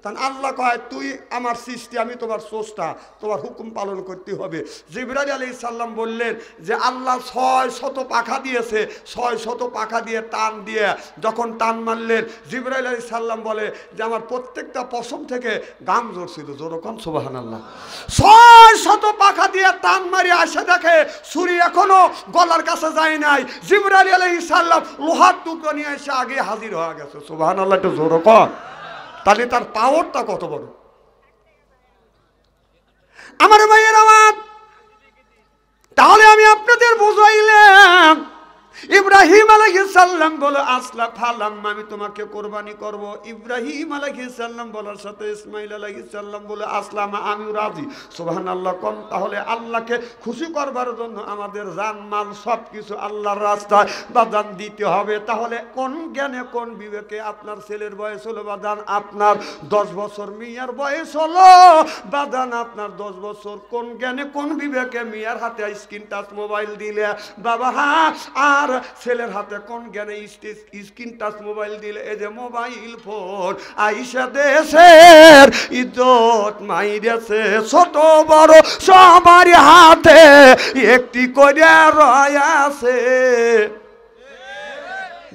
তাই আল্লাহ কয় তুই আমার সৃষ্টি, আমি তোমার স্রষ্টা, তোমার হুকুম পালন করতে হবে। জিবরাইল আলাইহিস সালাম বললেন যে আল্লাহ 600 পাখা দিয়েছে, 600 পাখা দিয়ে টান দিয়ে যখন টান মারলেন, জিবরাইল আলাইহিস সালাম বলে যে আমার প্রত্যেকটা পশম থেকে গাম ঝরছিল। যেরকম সুবহানাল্লাহ, 600 পাখা দিয়ে টান মারি আসে দেখে ছুরি এখনো গলার কাছে যায় নাই। জিবরাইল আলাইহিস সালাম লোহার টুকরো নিয়ে এসে আগে হাজির হয়ে গেছে। সুবহানাল্লাহ, একটু জোরে কর। তাহলে তার পাওয়ারটা কত বড়। আমার ভাইয়ের আমার, তাহলে আমি আপনাদের বুঝাইলাম ইব্রাহিম আলাইহিস সালাম বলে আসলা ফালাম আমি তোমাকে কোরবানি করব। ইব্রাহিম আলাইহিস সালাম বলার সাথে ইসমাইল আলাইহিস সালাম বলে আসলাম আমি রাজি। সুবহানাল্লাহ কোন। তাহলে আল্লাহকে খুশি করবার জন্য আমাদের জান মাল সবকিছু আল্লাহর রাস্তায় বাদান দিতে হবে। তাহলে কোন জ্ঞানে কোন বিবেকে আপনার ছেলের বয়স হলো বাদান আপনার 10 বছর, মিয়ার বয়স হলো বাদান আপনার 10 বছর, কোন জ্ঞানে কোন বিবেকে মিয়ার হাতে স্ক্রিন টাচ মোবাইল দিলে বাবা, হ্যাঁ, আর ছেলের হাতে কোন জ্ঞানে স্ক্রিন টাচ মোবাইল দিলে? এই যে মোবাইল ফোন আইসা দেশের ইজ্জত মাইরেছে, ছোট বড় সবার হাতে একটি করে রয়াছে।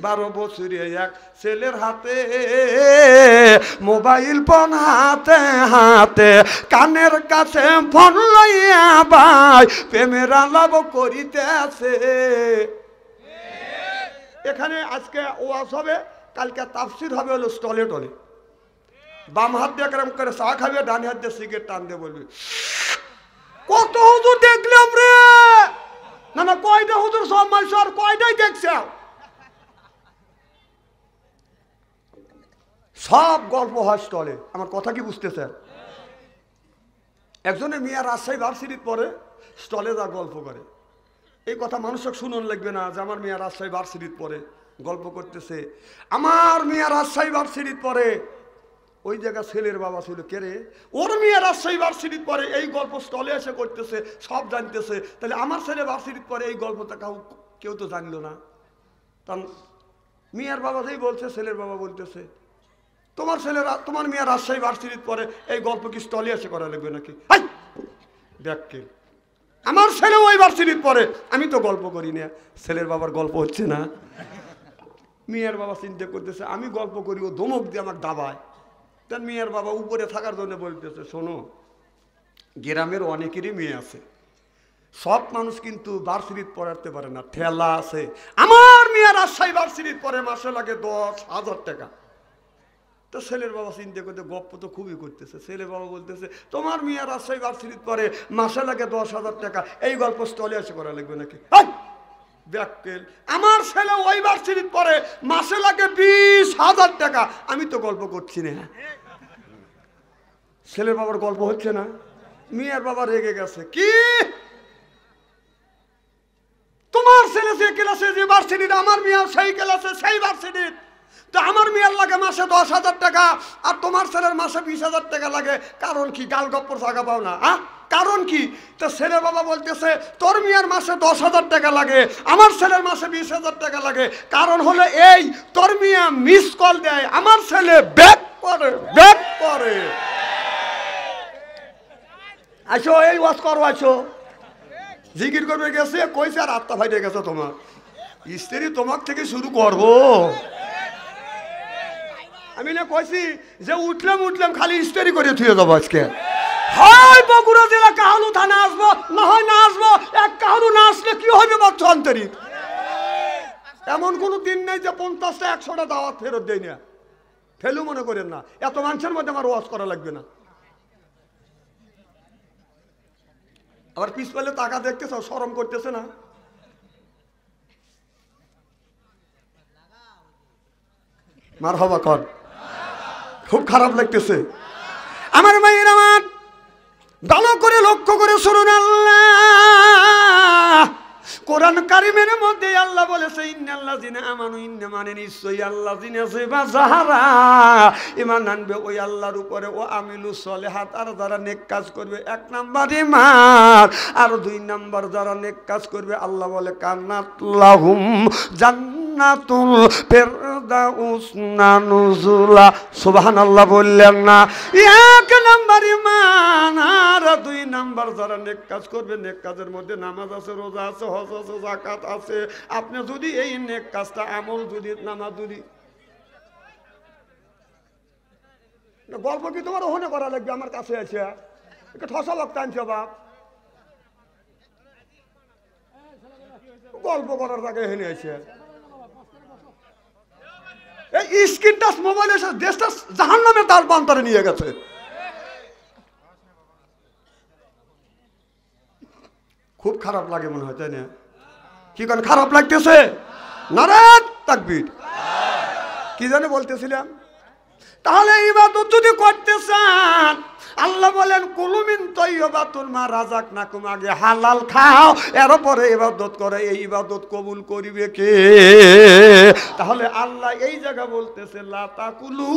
12 বছরে এক ছেলের হাতে মোবাইল ফোন, হাতে হাতে কানের কাছে ফোন লইয়া ভাই প্রেমের আলাপ করিতে আছে। এখানে আজকে ওয়াজ হবে, কালকে তাফসির হবে হলো স্টলে টলে। বাম হাত দিয়ে কেরম করে চা খাবে, ডান হাত দিয়ে সিগারেট টান দিয়ে বলবি কত হুজুর দেখলাম রে। না না, কয়টা হুজুর সব মাইছ আর কয়টাই দেখছে? সব গল্প হয় স্টলে। আমার কথা কি বুঝতেছেন? একজনের মিয়া রাজশাহী ভার্সিটির পরে স্টলে যা গল্প করে, এই কথা মানুষকে শুনুন লাগবে না যে আমার মেয়ে রাজশাহী ভার্সিটির পরে গল্প করতেছে আমার মেয়ে রাজশাহী ভার্সিটির পরে ওই জায়গা ছেলের বাবা ছিল কে রে ওর মেয়ে রাজশাহী ভার্সিটির পরে এই গল্প স্টলে এসে করতেছে সব জানতেছে তাহলে আমার ছেলে ভার্সিটির পরে এই গল্পটা কেউ তো জানলো না তার মেয়ের বাবা যেই বলছে ছেলের বাবা বলতেছে তোমার মেয়ে রাজশাহী ভার্সিটির পরে এই গল্প কি স্টলে এসে করা লাগবে নাকি দেখকে আমার ছেলে ওই ভার্সিটির পরে আমি তো গল্প করি না ছেলের বাবার গল্প হচ্ছে না মেয়ের বাবা চিন্তা করতেছে আমি গল্প করি ও ধমক দিয়ে আমাকে দাবায় তার মেয়ের বাবা উপরে থাকার জন্য বলতেছে শোনো গ্রামের অনেকেরই মেয়ে আছে সব মানুষ কিন্তু ভার্সিটির পড়াতে পারে না ঠেলা আছে আমার মেয়ে রাজশাহী ভার্সিটির পরে মাসে লাগে 10,000 টাকা তো ছেলের বাবা চিন্তা করতে গপ্প তো খুবই করতেছে ছেলের বাবা বলতেছে তোমার মেয়ে রাজশাহী ভার্সিটির পরে মাসে লাগে 10,000 টাকা এই গল্প স্টলে এসে করা লাগবে নাকি ব্যাককেল আমার ছেলে ওই ভার্সিটির পরে মাসে লাগে 20,000 টাকা আমি তো গল্প করছি না ছেলের বাবার গল্প হচ্ছে না মেয়ের বাবা রেগে গেছে কি তোমার ছেলে যে ক্লাসে যে ভার্সিটির আমার মেয়ে সেই ক্লাসে সেই ভার্সিটির তো আমার মেয়ের লাগে মাসে 10,000 টাকা আর তোমার ছেলের মাসে 20,000 টাকা লাগে কারণ কি গাল গপ্পর জায়গা পাও না কারণ কি তো ছেলের বাবা বলতেছে তোর মেয়ের মাসে 10,000 টাকা লাগে আমার ছেলের মাসে 20,000 টাকা লাগে কারণ হলো এই তোর মেয়ে মিস কল দেয় আমার ছেলে ব্যাক করে আসো এই ওয়াজ করো আসো জিকির করবে গেছে কইছে আর আত্মা ফাইটে গেছে তোমার স্ত্রী তোমার থেকে শুরু করবো আমি না কইছি যে উঠলাম খালি স্টোরি করে থুয়ে যাবো আজকে হয় বগুড়া জেলা কাহালু থানা আসবো না হয় না আসবো এক কাহালু না আসলে কি হবে বাচ্চা আন্তরিক এমন কোনো দিন নেই যে 50টা 100টা দাওয়াত ফেরত দেয় না ফেলু মনে করেন না এত মানুষের মধ্যে আমার ওয়াজ করা লাগবে না আবার পিছপালে টাকা দেখতেছ শরম করতেছে না মারহাবা কর খুব খারাপ লাগতেছে আমার মায়ের আমার ভালো করে লক্ষ্য করে শুনুন আল্লাহ কোরআন কারিমের মধ্যে আল্লাহ বলেছে ইন্নাল্লাযিনা আমানু ইন্না মানে নিশ্চয়ই আল্লাযিনা যাহারা ঈমান আনবে ওই আল্লাহর উপরে ও আমিলুস সলিহাত আর যারা নেক কাজ করবে 1 নাম্বার ঈমান আর 2 নাম্বার যারা নেক কাজ করবে আল্লাহ বলে কান্নাত লাহুম জান্নাতুল ফিরদাউস নুজুলা সুবহানাল্লাহ বললেন না 1 নাম্বার ঈমান আর 2 নাম্বার যারা নেক কাজ করবে নেক কাজের মধ্যে নামাজ আছে রোজা আছে হজ আছে যাকাত আছে আপনি যদি এই নেক কাজটা আমল যদি নামাজ যদি গল্প কি তোমার ওখানে করা লাগবে আমার কাছে আছে একটু ঠসা লোক আনছে বাপ গল্প করার জায়গায় এখানে আছে এই স্ক্রিন টাচ মোবাইল এসে দেশটা জাহান্নামে তার বান্তরে নিয়ে গেছে খুব খারাপ লাগে মনে হয় তাই না কি কোন খারাপ লাগতেছে নারাত তাকবীর কি জানে বলতেছিলাম তাহলে ইবাদত যদি করতে চান আল্লাহ বলেন কুলু মিন তাইয়্যিবাতুল মা রাযাকনাকুম আগে হালাল খাও এরপরে ইবাদত করে এই ইবাদত কবুল করিবে কে তাহলে আল্লাহ এই জায়গা বলতেছে লা তাকুলু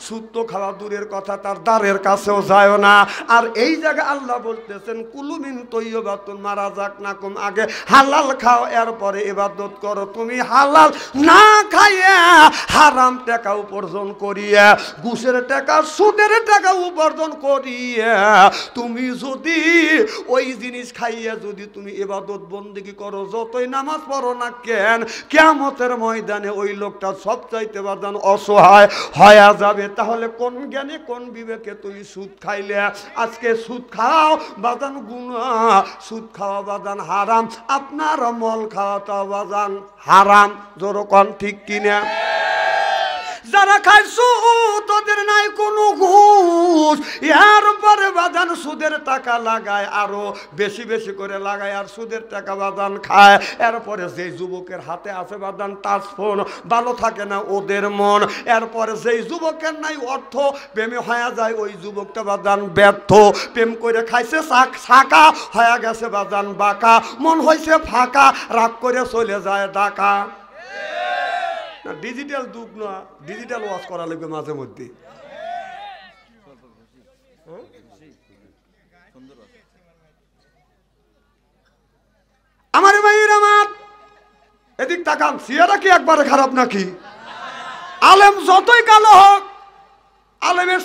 সুদ তো খাওয়া দূরের কথা তার দ্বারের কাছেও যায় না আর এই জায়গা আল্লাহ বলতেছেন কুলু মিন তাইয়্যিবাতুল মা রাযাকনাকুম আগে হালাল খাও এরপরে ইবাদত করো তুমি হালাল না খাইয়া হারাম টাকা উপার্জন করিয়া ঘুষের টাকা সুদের টাকা উপার্জন করিয়া তুমি যদি ওই জিনিস খাইয়া যদি তুমি ইবাদত বন্দেগী করো যতই নামাজ পড়ো না কেন কিয়ামতের ময়দানে ওই লোকটা সবচাইতে বাদান অসহায় হয়ে যাবে তাহলে কোন জ্ঞানে কোন বিবেকে তুই সুদ খাইলে আজকে সুদ খাও বাদান গুনাহ সুদ খাওয়া বাদান হারাম আপনার মল খাওয়াটা বাদান হারাম যেরকম ঠিক কিনা যারা খায় সুদ ওদের নাই কোনো ঘুষ এর পরে বাদান সুদের টাকা লাগায় আরো বেশি বেশি করে লাগায় আর সুদের টাকা বাদান খায় এরপরে যেই যুবকের হাতে আছে বাদান টাচ ফোন ভালো থাকে না ওদের মন এরপরে যেই যুবকের নাই অর্থ প্রেমে হয়ে যায় ওই যুবকটা বাদান ব্যর্থ প্রেম করে খাইছে ছাকা হয়ে গেছে বাদান বাঁকা মন হয়েছে ফাঁকা রাগ করে চলে যায় ডাকা না ডিজিটাল যুগ না, ডিজিটাল ওয়াজ করা লাগবে মাঝে মধ্যে। আমার ভাইয়ের আমার এদিক তাকান, চেহারা কি একবারে খারাপ নাকি? আলেম যতই কালো হোক, আলেমের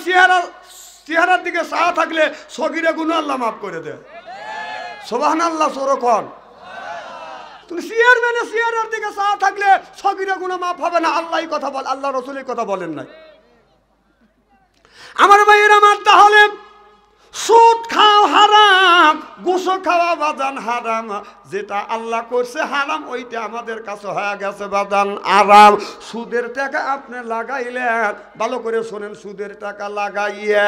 চেহারার দিকে চাওয়া থাকলে সগীরা গুনাহ আল্লাহ মাফ করে দেয়। সুবহানাল্লাহ সরকন। তুমি চেয়ারম্যানের চেহারার দিকে চাওয়া থাকলে সগীরা গুনাহ মাফ হবে না। আল্লাহই কথা বল, আল্লাহ রাসূলের কথা বলেন নাই। আমার ভাইয়ের আমার তাহলে সুদ খাও হারাম, ঘুষ খাওয়া বাদান হারাম। যেটা আল্লাহ করছে হারাম ওইটা আমাদের কাছে হয়ে গেছে বাদান আরাম। সুদের টাকা আপনি লাগাইলেন, ভালো করে শোনেন, সুদের টাকা লাগাইয়ে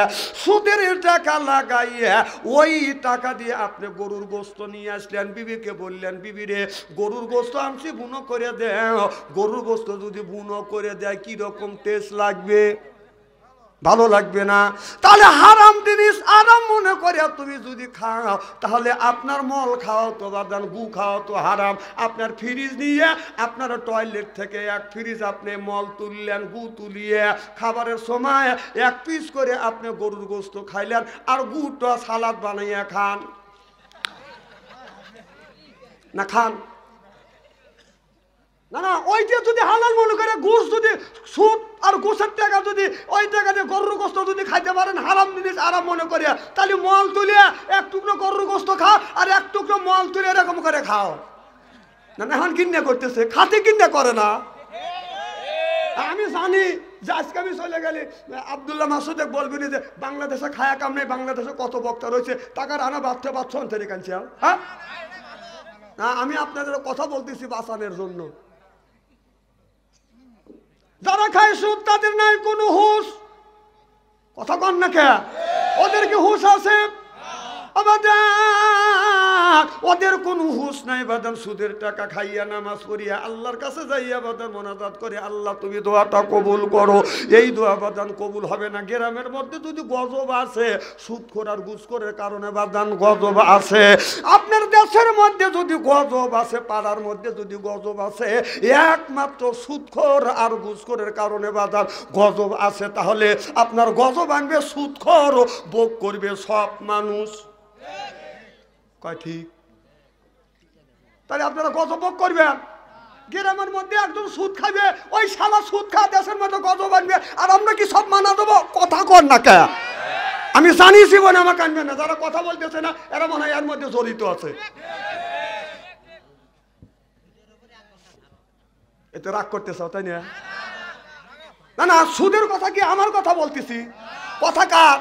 ওই টাকা দিয়ে আপনি গরুর গোশত নিয়ে আসলেন, বিবিকে বললেন বিবি রে গরুর গোশত আনছি বুনো করে দেও। গরুর গোশত যদি বুনো করে দেয় কিরকম টেস্ট লাগবে? ভালো লাগবে না। তাহলে হারাম জিনিস আরাম মনে করে তুমি যদি খাও, তাহলে আপনার মল খাওয়া তো বাদান, গু খাওয়া তো হারাম। আপনার ফ্রিজ নিয়ে আপনার টয়লেট থেকে এক ফ্রিজ আপনি মল তুললেন, গু তুলিয়ে খাবারের সময় এক পিস করে আপনি গরুর গোশত খাইলেন, আর গুটা সালাদ বানাইয়া খান না? খান না? না, ওইটা যদি হালাল মনে করে, ঘুষ যদি সুদ আর ঘুষের টাকা যদি ওই টাকা দিয়ে গরুর গোশত যদি খাইতে পারেন হারাম জিনিস আরাম মনে করে, তাহলে মল তুলে এক টুকরো গরুর গোশত খাও আর এক টুকরো মল তুলে এরকম করে খাও না? এখন কিনে করতেছে, খাতে কিনে করে না। আমি জানি যে আজকে আমি চলে গেলে আব্দুল্লাহ মাসুদ বলবেন যে বাংলাদেশে খায়া কাম নেই, বাংলাদেশে কত বক্তা রয়েছে, টাকার আনা বাচ্চা বাচ্চা অন্তরে কানছে। হ্যাঁ, না আমি আপনাদের কথা বলতেছি বাঁচানোর জন্য। যারা খায় সুদ তাদের নাই কোনো হুঁশ। কথা কন না কে? ওদের কি হুঁশ আছে? ওদের কোন হুঁশ নাই বাদাম। সুদের টাকা খাইয়া নামাজ পড়িয়া আল্লাহর কাছে যাইয়া বাদাম মোনাজাত করে, আল্লাহ তুমি দোয়াটা কবুল করো। এই দোয়া বাদান কবুল হবে না। গ্রামের মধ্যে যদি গজব আছে, সুদখোর আর ঘুষখোরের কারণে বাদান গজব আছে। আপনার দেশের মধ্যে যদি গজব আছে, পাড়ার মধ্যে যদি গজব আছে, একমাত্র সুদখোর আর ঘুষখোরের কারণে বাদান গজব আছে। তাহলে আপনার গজব আনবে সুদখোর, ভোগ করবে সব মানুষ। কয় ঠিক? তাহলে আপনারা গজব ভোগ করবেন। গ্রামের মধ্যে একজন সুদ খাবে, ওই শালা সুদ খাওয়া দেশের মধ্যে গজব আনবে, আর আমরা কি সব মানা দেবো? কথা কর না কে? আমি জানি জীবনে আমাকে আনবে না। যারা কথা বলতেছে না এরা মনে হয় এর মধ্যে জড়িত আছে। এতে রাগ করতেছ তাই না? না না, সুদের কথা কি আমার কথা বলতেছি? কথা কার?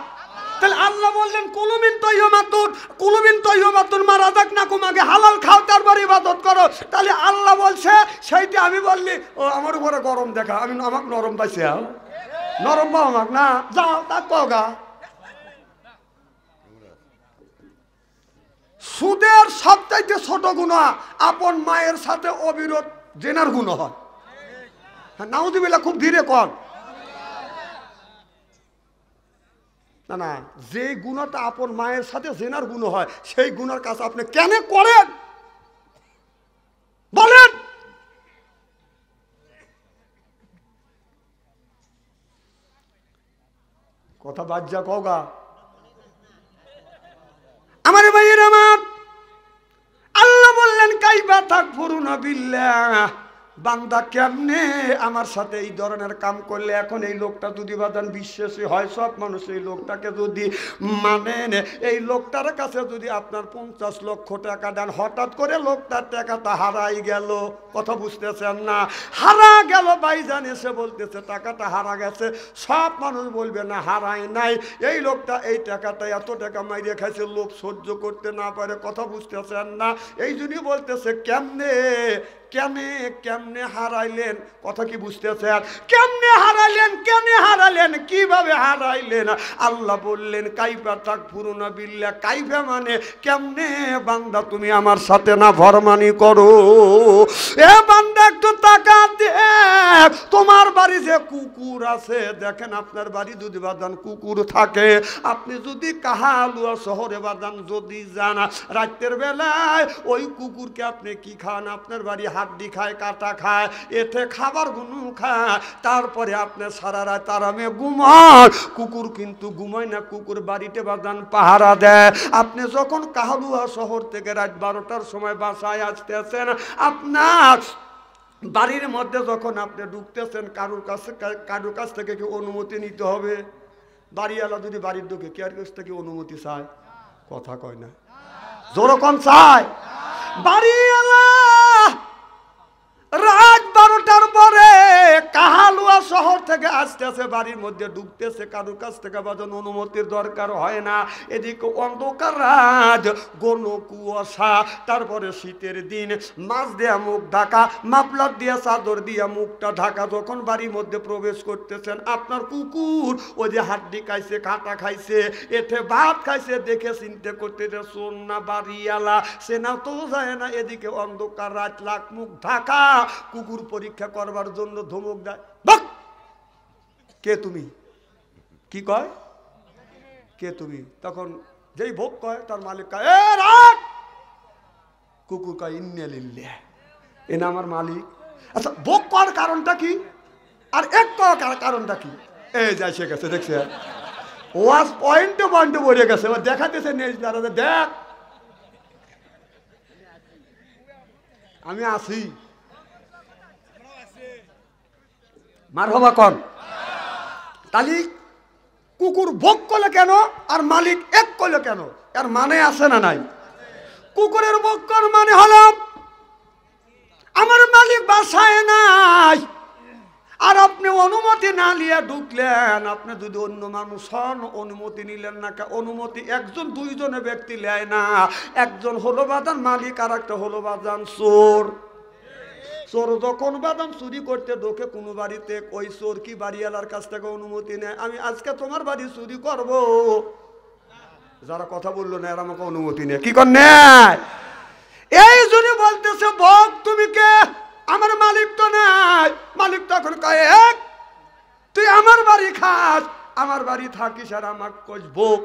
তাহলে আল্লাহ বললেন কুলুমিন তৈয়বাতুন মা রাযাকনাকুম, আগে হালাল খাও তারপর ইবাদত করো। তাহলে আল্লাহ বলছে সেইটা আমি বললি ও আমার উপরে গরম দেখা, আমি আমাকে নরম পাইছি। নরম পাও আমাকে না? যাও তা কগা। সুদের সবচাইতে ছোট গুনাহ আপন মায়ের সাথে অবিরোধ জেনার গুনাহ হয়। নাউযুবিল্লাহ, খুব ধীরে কর। না না, যে গুনাহটা আপন মায়ের সাথে জেনার গুনাহ হয়, সেই গুনার কাজ আপনি কেন করেন বলেন? কথা বাজ্যা কগা। আমার ভাইয়ের আমার, আল্লাহ বললেন কাইফা তাকফুরুনা বিল্লাহ, বান্দা কেমনে আমার সাথে এই ধরনের কাম করলে? এখন এই লোকটা যদি বাদান বিশ্বাসী হয়, সব মানুষ এই লোকটাকে যদি মানেন, এই লোকটার কাছে যদি আপনার 50 লক্ষ টাকা দেন, হঠাৎ করে লোকটার টাকাটা হারাই গেল, কথা বুঝতেছেন না? হারা গেল, ভাইজান এসে বলতেছে টাকাটা হারা গেছে, সব মানুষ বলবে না হারায় নাই, এই লোকটা এই টাকাটা এত টাকা মাইরে খাইছে, লোক সহ্য করতে না পারে, কথা বুঝতেছেন না? এই জন্যই বলতেছে কেমনে কেমনে কেমনে হারাইলেন, কথা কি বুঝতেছেন? কেমনে হারাইলেন, কেমনে হারাইলেন, কিভাবে হারাইলেন? আল্লাহ বললেন কাইফা তাকফুরুনা বিল্লাহ, কাইফা মানে কেমনে বান্দা তুমি আমার সাথে না ফরমানি করো। এ বান্দা একটু তাকাত তোমার বাড়ি যে কুকুর আছে, দেখেন আপনার বাড়ি যদি বাদান কুকুর থাকে, আপনি যদি কাহালুয়া শহরে বাদান যদি যান, রাতের বেলায় ওই কুকুরকে আপনি কি খান? আপনার বাড়ি হাড্ডি খায়, কাটা খায়, এতে খাবার গুনু খায়, তারপরে আপনি সারা রাত আরামে ঘুমান। কুকুর কিন্তু ঘুমায় না, কুকুর বাড়িতে বাদান পাহারা দেয়। আপনি যখন কাহালুয়া শহর থেকে রাত 12টার সময় বাসায় আসতেছেন, আপনার বাড়ির মধ্যে যখন আপনি ঢুকতেছেন, কারুর কাছ থেকে কি অনুমতি নিতে হবে? বাড়িওয়ালা যদি বাড়ির ঢুকে কে আর কাছ থেকে অনুমতি চায়? কথা কয় না, জোরকম চায়। বাড়িওয়ালা রাত 12টার পরে কাহালুয়া শহর থেকে আসতেছে, বাড়ির মধ্যে ঢুকতেছে, কারুর কাছ থেকে বাজন অনুমতির দরকার হয় না। এদিকে অন্ধকার রাত, ঘন কুয়াশা, তারপরে শীতের দিন, মাছ দেয়া মুখ ঢাকা, মাফলার দিয়া চাদর দিয়া মুখটা ঢাকা। যখন বাড়ির মধ্যে প্রবেশ করতেছেন, আপনার কুকুর ওই যে হাড্ডি খাইছে, কাঁটা খাইছে, এতে ভাত খাইছে, দেখে চিন্তা করতেছে চোর না বাড়িওয়ালা, সে না তো যায় না। এদিকে অন্ধকার রাত, লাখ মুখ ঢাকা, কুকুর পরীক্ষা করবার জন্য ধমক দেয়, বক কে তুমি? কি কয় কে তুমি? তখন যেই ভোগ কয়, তার মালিক কয় এ রাখ। কুকুর কয় ইন্না লিল্লাহ, এ না আমার মালিক। আচ্ছা, ভোগ করার কারণটা কি আর এক করার কারণটা কি? এই যাই সে গেছে, দেখছে ওয়াজ পয়েন্টে পয়েন্টে বলে গেছে, দেখাতেছে নেই দাঁড়াতে, দেখ আমি আসি, মারহাবা কর। তাহলে কুকুর ভোগ করলে কেন আর মালিক এক করলে কেন? এর মানে আছে না নাই? কুকুরের ভোগ কর মানে হলো আমার মালিক বাসায় নাই, আর আপনি অনুমতি না নিয়ে ঢুকলেন। আপনি যদি অন্য মানুষ হন, অনুমতি নিলেন না। অনুমতি একজন দুইজনে ব্যক্তি নেয় না। একজন হলো বাদান মালিক, আর একটা হলো বাদান চোর। চোর যখন বাদাম চুরি করতে ঢোকে কোনো বাড়িতে, ওই চোর কি বাড়িওয়ালার কাছ থেকে অনুমতি নেয়? আমি আজকে তোমার বাড়ি চুরি করব, যারা কথা বললো না এরা আমাকে অনুমতি নেয়, কি কর নেয়? এই জন্য বলতেছে ভোগ তুমি কে? আমার মালিক তো নাই। মালিক তখন কয় তুই আমার বাড়ি খাস, আমার বাড়ি থাকিস, আর আমাকে কইস ভোগ।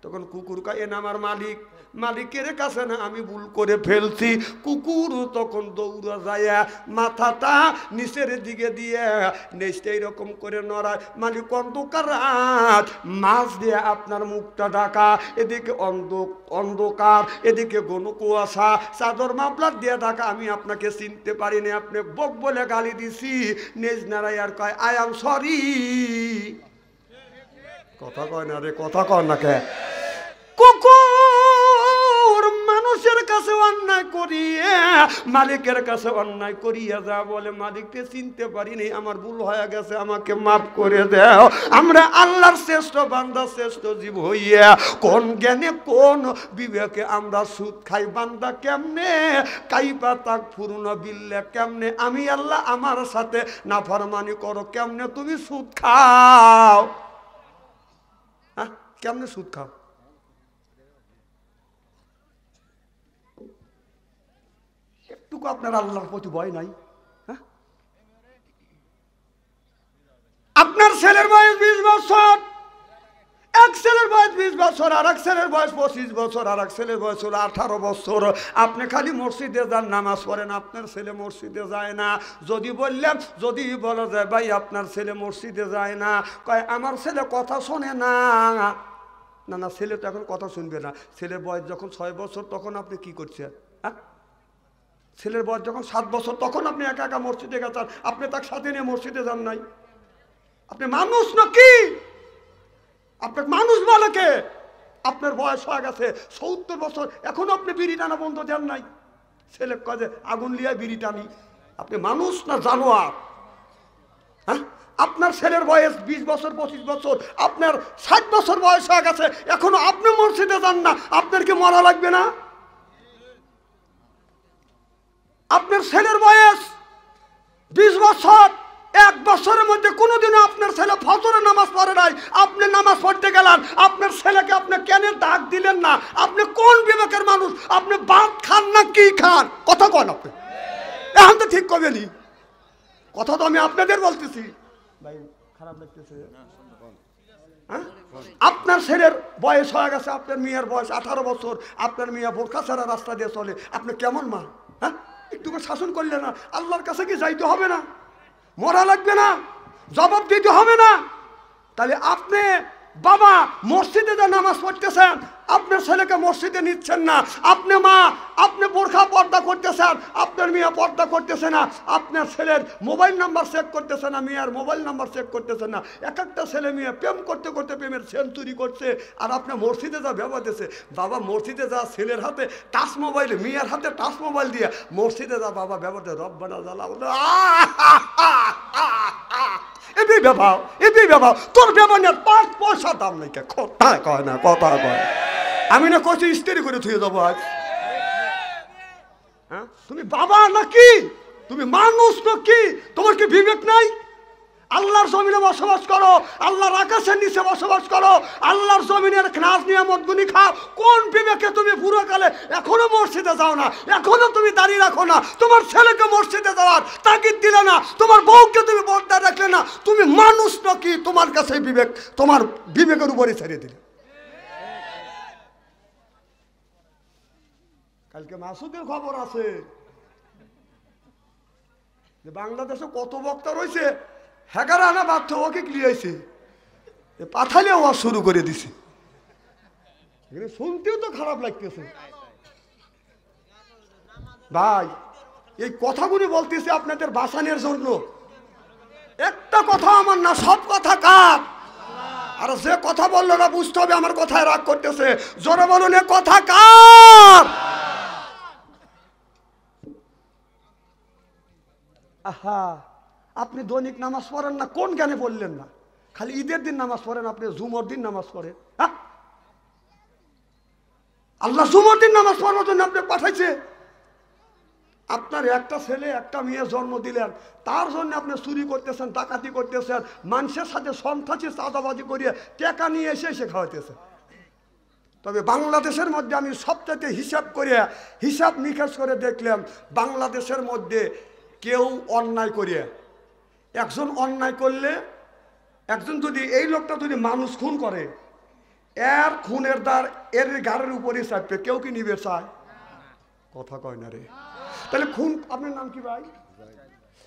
তখন কুকুর কয় এ না আমার মালিক, মালিকের কাছে না, আমি ভুল করে ফেলছি। কুকুর তখন দৌড়া যায়, মাথাটা নিচের দিকে দিয়ে নেচতে এইরকম করে নড়ায়। মালিক অন্ধকার রাত, মাছ দিয়ে আপনার মুখটা ঢাকা, এদিকে অন্ধকার, এদিকে ঘন কুয়াশা, চাদর মাফলার দিয়ে ঢাকা, আমি আপনাকে চিনতে পারিনি, আপনি বক বলে গালি দিছি। নেজ নাড়াই আর কয় আই এম সরি। কথা কয় না রে, কথা কয় না কে? কুকুর মানুষের কাছে অন্যায় করিয়ে মালিকের কাছে অন্যায় করিয়া যা বলে, মালিককে চিনতে পারিনি, আমার ভুল হয়ে গেছে, আমাকে মাফ করে দাও। আমরা আল্লাহর শ্রেষ্ঠ বান্দা, শ্রেষ্ঠ জীব হইয়া কোন জ্ঞানে কোন বিবেকে আমরা সুদ খাই? বান্দা কেমনে কাইবা তাক ফুরুন বিল্লাহ, কেমনে আমি আল্লাহ আমার সাথে নাফরমানি করো, কেমনে তুমি সুদ খাও? হ্যাঁ, কেমনে সুদ খাও? একটুকু আপনার আল্লাহর প্রতি ভয় নাই? হ্যাঁ, আপনার ছেলের বয়স 20 বছর, এক ছেলের বয়স 20 বছর, আর এক ছেলের বয়স 25 বছর, আর এক ছেলের বয়স হলো 18 বছর। আপনি খালি মসজিদে যান, নামাজ পড়েন, আপনার ছেলে মসজিদে যায় না। যদি বললাম, যদি বলা যায় ভাই আপনার ছেলে মসজিদে যায় না, কয় আমার ছেলে কথা শোনে না। না না, ছেলে তো এখন কথা শুনবে না। ছেলের বয়স যখন 6 বছর, তখন আপনি কি করছেন? হ্যাঁ, ছেলের বয়স যখন 7 বছর, তখন আপনি একা একা মসজিদে গেছেন, আপনি তার সাথে নিয়ে মসজিদে যান নাই। আপনি মানুষ নাকি? আপনার মানুষ বলে কে? আপনার বয়স হয়ে গেছে 70 বছর, এখনো আপনি বিড়ি টানা বন্ধ দেন নাই। ছেলে কাজে আগুন লিয়া বিড়ি টানি। আপনি মানুষ না জানোয়ার? হ্যাঁ, আপনার ছেলের বয়স 20 বছর 25 বছর, আপনার 60 বছর বয়স হয়ে গেছে, এখনো আপনি মসজিদে যান না। আপনার কি মরা লাগবে না? আপনার ছেলের বয়স 20 বছর, 1 বছরের মধ্যে কোনোদিনও আপনার ছেলে ফজরের নামাজ পড়ে নাই, আপনি নামাজ পড়তে গেলেন, আপনার ছেলেকে আপনি কেন ডাক দিলেন না? আপনি কোন বিবেকের মানুষ? আপনি ভাত খান না কি খান? কথা কন আপনি, এখন তো ঠিক করবেনি। কথা তো আমি আপনাদের বলতেছি। ভাই খারাপ লাগতেছে? হ্যাঁ, আপনার ছেলের বয়স হয়ে গেছে, আপনার মেয়ের বয়স 18 বছর, আপনার মেয়ে বোরকা ছাড়া রাস্তা দিয়ে চলে, আপনি কেমন মা? হ্যাঁ, একটু শাসন করলে না? আল্লাহর কাছে কি যাইতে হবে না? মরা লাগবে না? জবাব দিতে হবে না? তাহলে আপনি বাবা মসজিদে যে নামাজ পড়তেছেন, আপনার ছেলেকে মসজিদে নিচ্ছেন না। আপনি মা, আপনি বোরখা পর্দা করতেছেন, আপনার মেয়ে পর্দা করতেছে না। আপনার ছেলের মোবাইল নাম্বার চেক করতেছে না, মেয়ের মোবাইল নাম্বার চেক করতেছেন না। এক একটা ছেলে মেয়ে প্রেম করতে করতে প্রেমের সেঞ্চুরি করছে, আর আপনি মসজিদে যা ব্যবহারতেছে। বাবা মসজিদে যা ছেলের হাতে টাচ মোবাইল, মেয়ের হাতে টাচ মোবাইল দিয়ে মসজিদে যা বাবা ব্যবহার রব্বানা জ্বালা এটাই ব্যবহার, এটাই ব্যবহার। তোর ব্যবহার 5 পয়সা দাম নাই। কথা কয় না, কথা কয়। আমি না কইছি স্ত্রী করে থুয়ে যাবো আজ। হ্যাঁ, তুমি বাবা নাকি? তুমি মানুষ নাকি? তোমার কি বিবেক নাই? আল্লাহর জমিনে বসবাস করো, আল্লাহর আকাশের নিচে বসবাস করো, আল্লাহর জমিনের নাজ নিয়ামত গুনি খাও। কোন বিবেকে তুমি বুড়োকালে এখনো মসজিদে যাও না? এখনো তুমি দাঁড়িয়ে রাখো না? তোমার ছেলেকে মসজিদে যাওয়ার তাগিদ দিলে না? তোমার বউকে তুমি পর্দা রাখলে না? তুমি মানুষ নাকি? তোমার কাছে বিবেক, তোমার বিবেকের উপরে ছেড়ে দিলে। কালকে মাসুদের খবর আছে যে বাংলাদেশে কত বক্তা রয়েছে, 11 আনা বাধ্য ওকে ক্লিয়াইছে, পাথালে ওয়াজ শুরু করে দিছে। শুনতেও তো খারাপ লাগতেছে। ভাই এই কথাগুলি বলতেছে আপনাদের বাঁচানোর জন্য। একটা কথা আমার না, সব কথা কার? আর যে কথা বললো না বুঝতে হবে আমার কথায় রাগ করতেছে। জোরে বলুন, এ কথা কার? আহা, আপনি দৈনিক নামাজ পড়েন না, কোন জ্ঞানে বললেন না? খালি ঈদের দিন নামাজ পড়েন, আপনি জুমার দিন নামাজ পড়েন। হ্যাঁ, আল্লাহ জুমার দিন নামাজ পড়ার জন্য আপনি পাঠাইছে। আপনার একটা ছেলে একটা মেয়ে জন্ম দিলেন, তার জন্য আপনি চুরি করতেছেন, ডাকাতি করতেছেন, মানুষের সাথে সন্ত্রাসী চাঁদাবাজি করিয়ে টাকা নিয়ে এসে এসে খাওয়াইতেছেন। তবে বাংলাদেশের মধ্যে আমি সবচাইতে হিসাব নিকাশ করে দেখলাম, বাংলাদেশের মধ্যে কেউ অন্যায় করিয়া, একজন অন্যায় করলে, একজন যদি এই লোকটা যদি মানুষ খুন করে, এর খুনের দ্বার এর গাড়ির উপরে চাপবে, কেউ কি নিবে চায়? কথা কয় না রে। তাহলে খুন, আপনার নাম কি ভাই?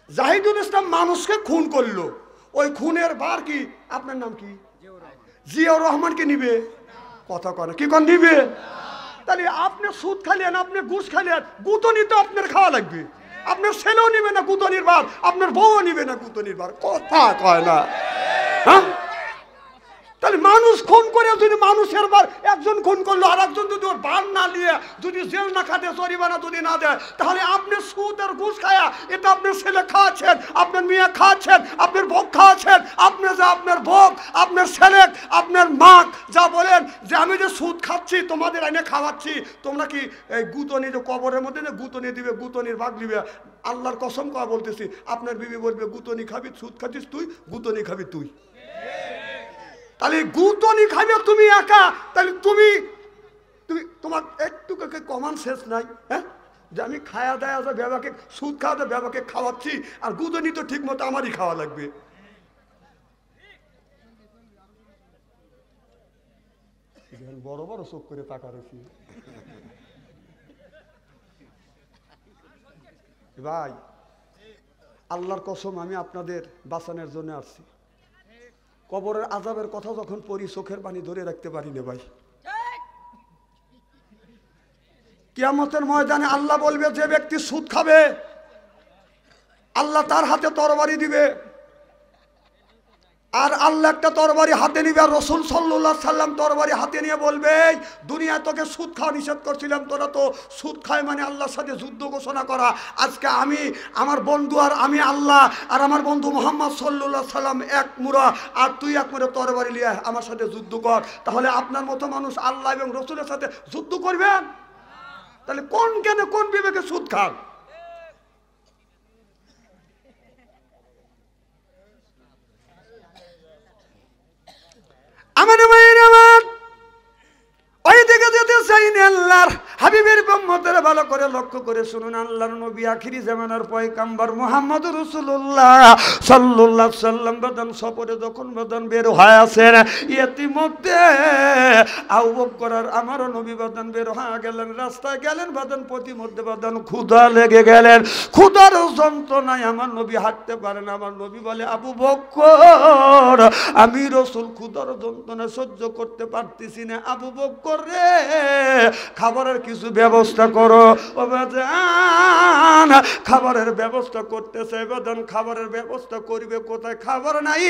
জাহিদুল ইসলাম মানুষকে খুন করলো, ওই খুনের বার কি? আপনার নাম কি? জিয়াউর রহমানকে নিবে? কথা কয় না, কি কোন নিবে? তাহলে আপনি সুদ খাইলেন, আপনি ঘুষ খাইলেন, গুতনি তো আপনার খাওয়া লাগবে। আপনার ছেলেও নিবে না গুতনির বার, আপনার বউও নিবে না গুতনির বার। কথা কয় না। হ্যাঁ, তাহলে মানুষ খুন করে যদি মানুষের বার একজন খুন করলো, আর একজন যদি ওর বার না নিয়ে যদি জেল না খাটে, জরিমানা যদি না দেয়, তাহলে আপনি সুদ আর ঘুষ খায়া এটা আপনার ছেলে খাওয়াচ্ছেন, আপনার মেয়ে খাওয়াচ্ছেন, আপনার বউ খাওয়াচ্ছেন। আপনি যা আপনার বউ, আপনার ছেলে, আপনার মা যা বলেন যে আমি যে সুদ খাচ্ছি তোমাদের এনে খাওয়াচ্ছি, তোমরা কি এই গুতনি যে কবরের মধ্যে না গুতনি দিবে, গুতনির ভাগ দিবে? আল্লাহর কসম করে বলতেছি, আপনার বিবি বলবে গুতনি খাবি, সুদ খাচ্ছিস তুই, গুতনি খাবি তুই। তাহলে গুতনি খাবে তুমি একা, তাহলে তুমি তোমার একটু কমান শেষ নাই? হ্যাঁ, যে আমি খাওয়া দাওয়া যে বাবাকে সুদ খাওয়া বাবাকে খাওয়াচ্ছি, আর গুতনি তো ঠিক মতো আমারই খাওয়া লাগবে। বড় বড় চোখ করে তাকা রয়েছি। ভাই আল্লাহর কসম, আমি আপনাদের বাঁচানোর জন্য আসছি। কবরের আযাবের কথা যখন পড়ি, চোখের পানি ধরে রাখতে পারি না ভাই। কিয়ামতের ময়দানে আল্লাহ বলবে, যে ব্যক্তি সুদ খাবে আল্লাহ তার হাতে তরবারি দিবে, আর আল্লাহ একটা তরবারি হাতে নিবে, আর রাসূল সাল্লাল্লাহু আলাইহি সাল্লাম তরবারি হাতে নিয়ে বলবে, দুনিয়া তোকে সুদ খাওয়া নিষেধ করছিলাম, তোরা তো সুদ খায়, মানে আল্লাহর সাথে যুদ্ধ ঘোষণা করা। আজকে আমি, আমার বন্ধু আর আমি আল্লাহ, আর আমার বন্ধু মুহাম্মদ সাল্লাল্লাহু আলাইহি সাল্লাম এক মুরা, আর তুই এক মুরা তরবারি নিয়ে আমার সাথে যুদ্ধ কর। তাহলে আপনার মতো মানুষ আল্লাহ এবং রাসূলের সাথে যুদ্ধ করবেন? তাহলে কোন জ্ঞানে, কোন বিবেকে সুদ খান? আমার ভাইয়ের আমার, ওই দিকে যেতে চাই না, আল্লাহর হাবিবের উম্মতের ভালো করে লক্ষ্য করে শুনুন, আল্লাহর নবী আখিরি জামানার পয়গম্বর মুহাম্মদ রাসূলুল্লাহ সাল্লাল্লাহু আলাইহি সাল্লাম বাদান সফরে যখন বাদান বের হয়ে আছেন, ইতিমধ্যে আবু বকর আর আমার নবী বাদান বের হয়ে গেলেন, রাস্তায় গেলেন বাদান, প্রতিমধ্যে বাদান ক্ষুধা লেগে গেলেন। ক্ষুধার যন্ত্রণায় আমার নবী হাঁটতে পারেন। আমার নবী বলে, আবু বকর, আমি রাসূল ক্ষুধার যন্ত্রণা সহ্য করতে পারতেছি না, আবু বকর রে খাবারের কিছু ব্যবস্থা করো। ও বাজান, খাবারের ব্যবস্থা করতেছে বাজান, খাবারের ব্যবস্থা করবে কোথায়? খাবার নাই,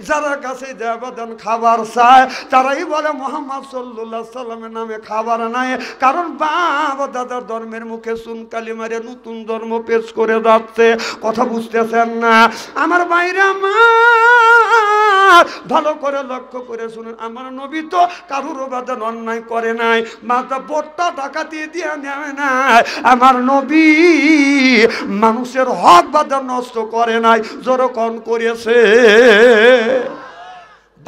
যারা কাছে যায় বাজান খাবার চায়, তারাই বলে মুহাম্মদ সাল্লাল্লাহু আলাইহি সাল্লামের নামে খাবার নাই। কারণ বাবা দাদার ধর্মের মুখে সুনকালি মারে নতুন ধর্ম পেশ করে যাচ্ছে। কথা বুঝতেছেন না আমার বাইরে? আমার ভালো করে লক্ষ্য করে শুনুন, আমার নবী তো কারুর বাজান অন্যায় করে নাই, মাথা বোটটা টাকা দিয়ে নেয় নাই। আমার নবী মানুষের হক বাজার নষ্ট করে নাই, যেরকম করেছে।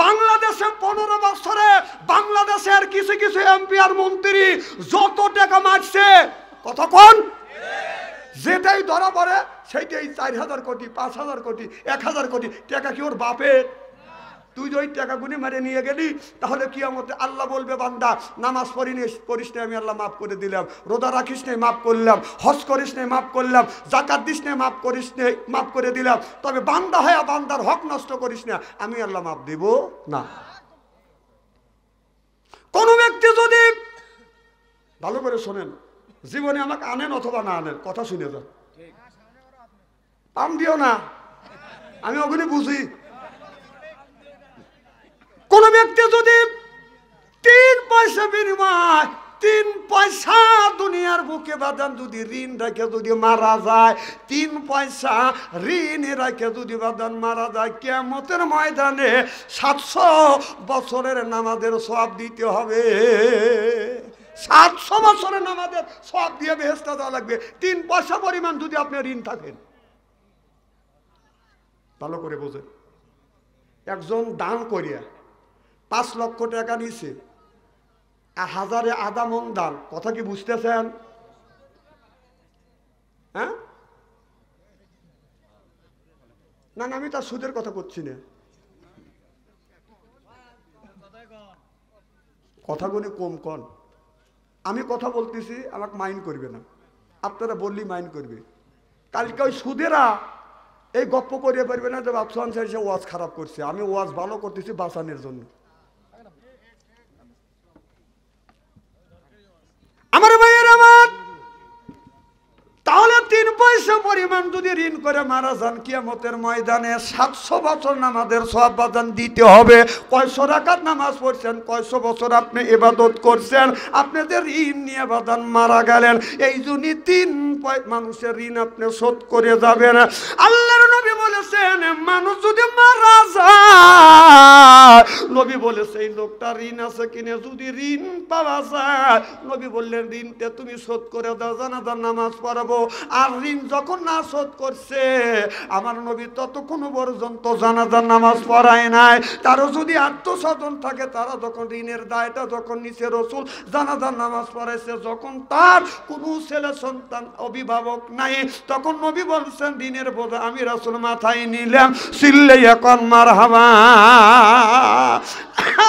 বাংলাদেশে 15 বছরে বাংলাদেশের কিছু কিছু এমপি আর মন্ত্রী যত টাকা মারছে, কতক্ষণ যেটাই ধরা পড়ে সেইটাই 4000 কোটি, 5000 কোটি, 1000 কোটি টাকা। কি ওর বাপের? তুই ওই টাকা গুনে মারে নিয়ে গেলি, তাহলে কিয়ামতে আল্লাহ বলবে, বান্দা নামাজ পড়িস না, আমি আল্লাহ মাফ করে দিলাম। রোজা রাখিস না, মাফ করলাম। হজ করিস না, মাফ করলাম। যাকাত দিস না, মাফ করিস না, মাফ করে দিলাম। তবে বান্দা হয় বান্দার হক নষ্ট করিস না, আমি আল্লাহ মাফ দিব না। কোন ব্যক্তি যদি, ভালো করে শোনেন, জীবনে আমাকে আনেন অথবা না আনেন, কথা শুনে যান, পাম দিও না, আমি ওখানে বুঝি। কোন ব্যক্তি যদি 3 পয়সা বিনিময়, 3 পয়সা দুনিয়ার বুকে বাদান যদি ঋণ রেখে যদি মারা যায়, 3 পয়সা ঋণ রেখে যদি বাদান মারা যায়, কিয়ামতের ময়দানে 700 বছরের নামাজের সওয়াব দিতে হবে। 700 বছরের নামাজের সওয়াব দিয়ে বেহেশতে দেওয়া লাগবে 3 পয়সা পরিমাণ যদি আপনি ঋণ থাকেন। ভালো করে বোঝেন, একজন দান করিয়া 5 লক্ষ টাকা নিছে, 1000-এ আধা মন দান। কথা কি বুঝতেছেন? হ্যাঁ না না, আমি তার সুদের কথা করছি না, কথাগুলি কম কন। আমি কথা বলতেছি, আমাকে মাইন্ড করবে না, আপনারা বললি মাইন্ড করবে। কালকে ওই সুদেরা এই গপ্প করিয়ে পারবে না যে বাপসান সাহেব ওয়াজ খারাপ করছে, আমি ওয়াজ ভালো করতেছি বাঁচানোর জন্য। আমার ভাইয়ের আমার, তাহলে 3 পয়সা পরিমাণ যদি ঋণ করে মারা যান, কিয়ামতের ময়দানে 700 বছর নামাজের সওয়াব বাদান দিতে হবে। কয়শো রাকাত নামাজ পড়ছেন, কয়শো বছর আপনি ইবাদত করছেন, আপনাদের ঋণ নিয়ে বাদান মারা গেলেন, এই জন্য 3 মানুষের ঋণ আপনি শোধ করে যাবেন। আল্লাহর নবী বলেছেন, মানুষ যদি মারা যায়, নবী বলেছে এই লোকটা ঋণ আছে কিনা, যদি ঋণ পাওয়া যায়, নবী বললেন ঋণটা তুমি শোধ করে দাও, জানাজার নামাজ পড়াবো। আর ঋণ যখন না শোধ করছে, আমার নবী ততক্ষণ পর্যন্ত জানাজার নামাজ পড়ায় নাই। তারও যদি আত্মস্বজন থাকে, তারা যখন ঋণের দায়টা যখন নিচে রসুল জানাজার নামাজ পড়াইছে, যখন তার কোনো ছেলে সন্তান অভিভাবক নাই, তখন নবী বলছেন ঋণের বোঝা আমি রাসূল মাথায় নিলাম, চিল্লে এখন মারহাবা।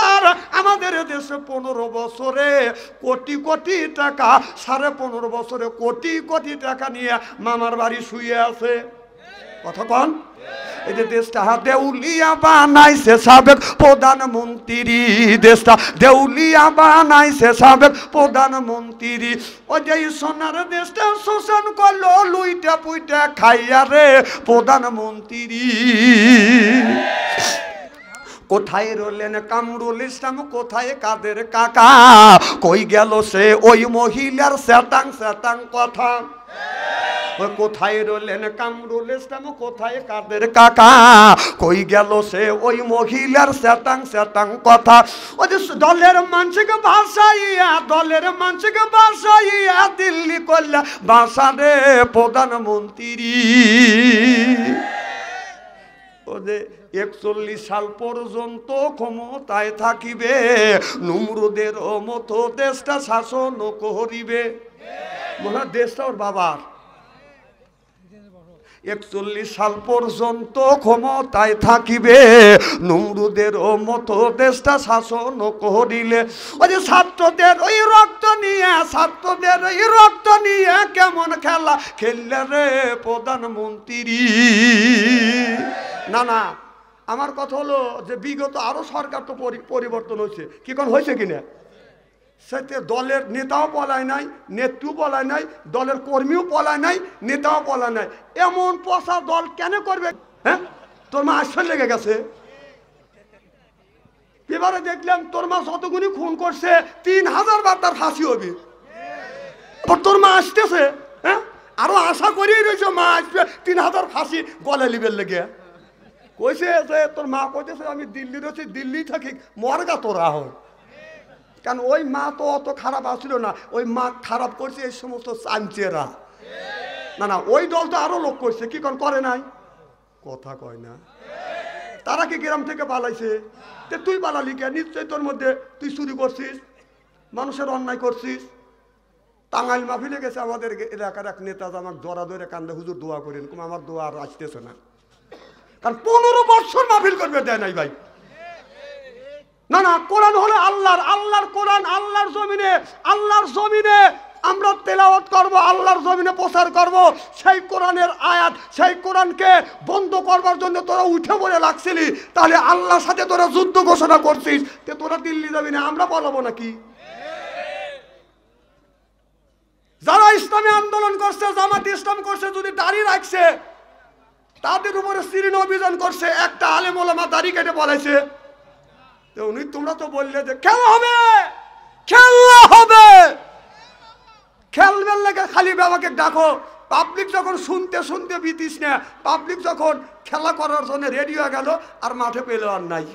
আর আমাদের দেশে 15 বছরে কোটি কোটি টাকা, 15.5 বছরে কোটি কোটি টাকা নিয়ে মামার বাড়ি শুয়ে আছে। কতক্ষণ এই যে দেশটা দেউলিয়া বানাইছে সাবেক প্রধানমন্ত্রী, দেশটা দেউলিয়া বানাইছে সাবেক প্রধানমন্ত্রী। ওই যে সোনার দেশটা শোষণ করলো, লুইটা পুইটা খাইয়া রে প্রধানমন্ত্রী। কোথায় রইলেন কামরুল ইসলাম, কোথায় কাদের কাকা, কই গেল সে ওই মহিলার স্যাটাং স্যাটাং কথা। কোথায় রইলেন কামরুল ইসলাম, কোথায় কাদের কাকা, কই গেল সে ওই মহিলার স্যাটাং স্যাটাং কথা। ওই যে দলের মানুষকে ভাসাইয়া, দলের মানুষকে ভাসাইয়া দিল্লি করলে বাসা রে প্রধানমন্ত্রী। ওদের 41 সাল পর্যন্ত ক্ষমতায় থাকিবে, নমরুদের মতো দেশটা শাসন করিবে। মনে হয় দেশটা ওর বাবার। 41 সাল পর্যন্ত ক্ষমতায় থাকিবে, নমরুদের মতো দেশটা শাসন করিলে। ওই যে ছাত্রদের ওই রক্ত নিয়ে কেমন খেলা খেললে রে প্রধানমন্ত্রী। না আমার কথা হলো যে বিগত আরো সরকার তো পরিবর্তন হয়েছে, কি কোন হয়েছে কিনা? সেতে দলের নেতাও পলায় নাই, নেত্রীও পলায় নাই, দলের কর্মীও পলায় নাই, নেতাও পলায় নাই। এমন পচা দল কেন করবে? হ্যাঁ, তোর মা আসফেল লেগে গেছে। এবারে দেখলাম তোর মা যতগুলি খুন করছে 3000 বার তার ফাঁসি হবে। তোর মা আসতেছে, হ্যাঁ, আরো আশা করেই রয়েছে মা আসবে 3000 ফাঁসি গলা লিবের লেগে। কইছে যে তোর মা কইতেছে আমি দিল্লি রয়েছি, দিল্লি থাকি, মরগা তোরা হয়। কারণ ওই মা তো অত খারাপ আসছিল না, ওই মা খারাপ করছে এই সমস্ত চামচেরা। না ওই দল তো আরো লোক করছে, কি কোন করে নাই? কথা কয় না। তারা কি গ্রাম থেকে পালাইছে? তুই পালালি কে? নিশ্চয় তোর মধ্যে তুই চুরি করছিস, মানুষের অন্যায় করছিস। টাঙ্গাইল মাহফিলে গেছে আমাদের এলাকার এক নেতা, আমাকে জড়া ধরে কান্দে, হুজুর দোয়া করেন, আমার দোয়া আর আসতেছে না। কারণ 15 বছর মাহফিল করবে দেয় নাই ভাই। না কোরআন হলো আল্লাহর কোরআন, আল্লাহর জমিনে আমরা তেলাওয়াত করব, আল্লাহর জমিনে প্রচার করব। সেই কোরআনের আয়াত, সেই কোরআনকে বন্ধ করবার জন্য তোরা উঠে পড়ে লাগছিলি, তাহলে আল্লাহর সাথে তোরা যুদ্ধ ঘোষণা করছিস, তোরা দিল্লি যাবি না, আমরা বলবো নাকি? যারা ইসলামী আন্দোলন করছে, জামাত ইসলাম করছে, যদি দাড়ি রাখছে তাদের উপরে সিরিন অভিযান করছে, একটা আলেম ওলামা দাড়ি কেটে বলেছে, উনি তোমরা তো বললে যে খেলা হবে, খেলবেন লাগে খালি বাবাকে ডাকো। পাবলিক যখন শুনতে বিতিস না, পাবলিক যখন খেলা করার জন্য রেডি হয়ে গেল আর মাঠে পেল আর নাই,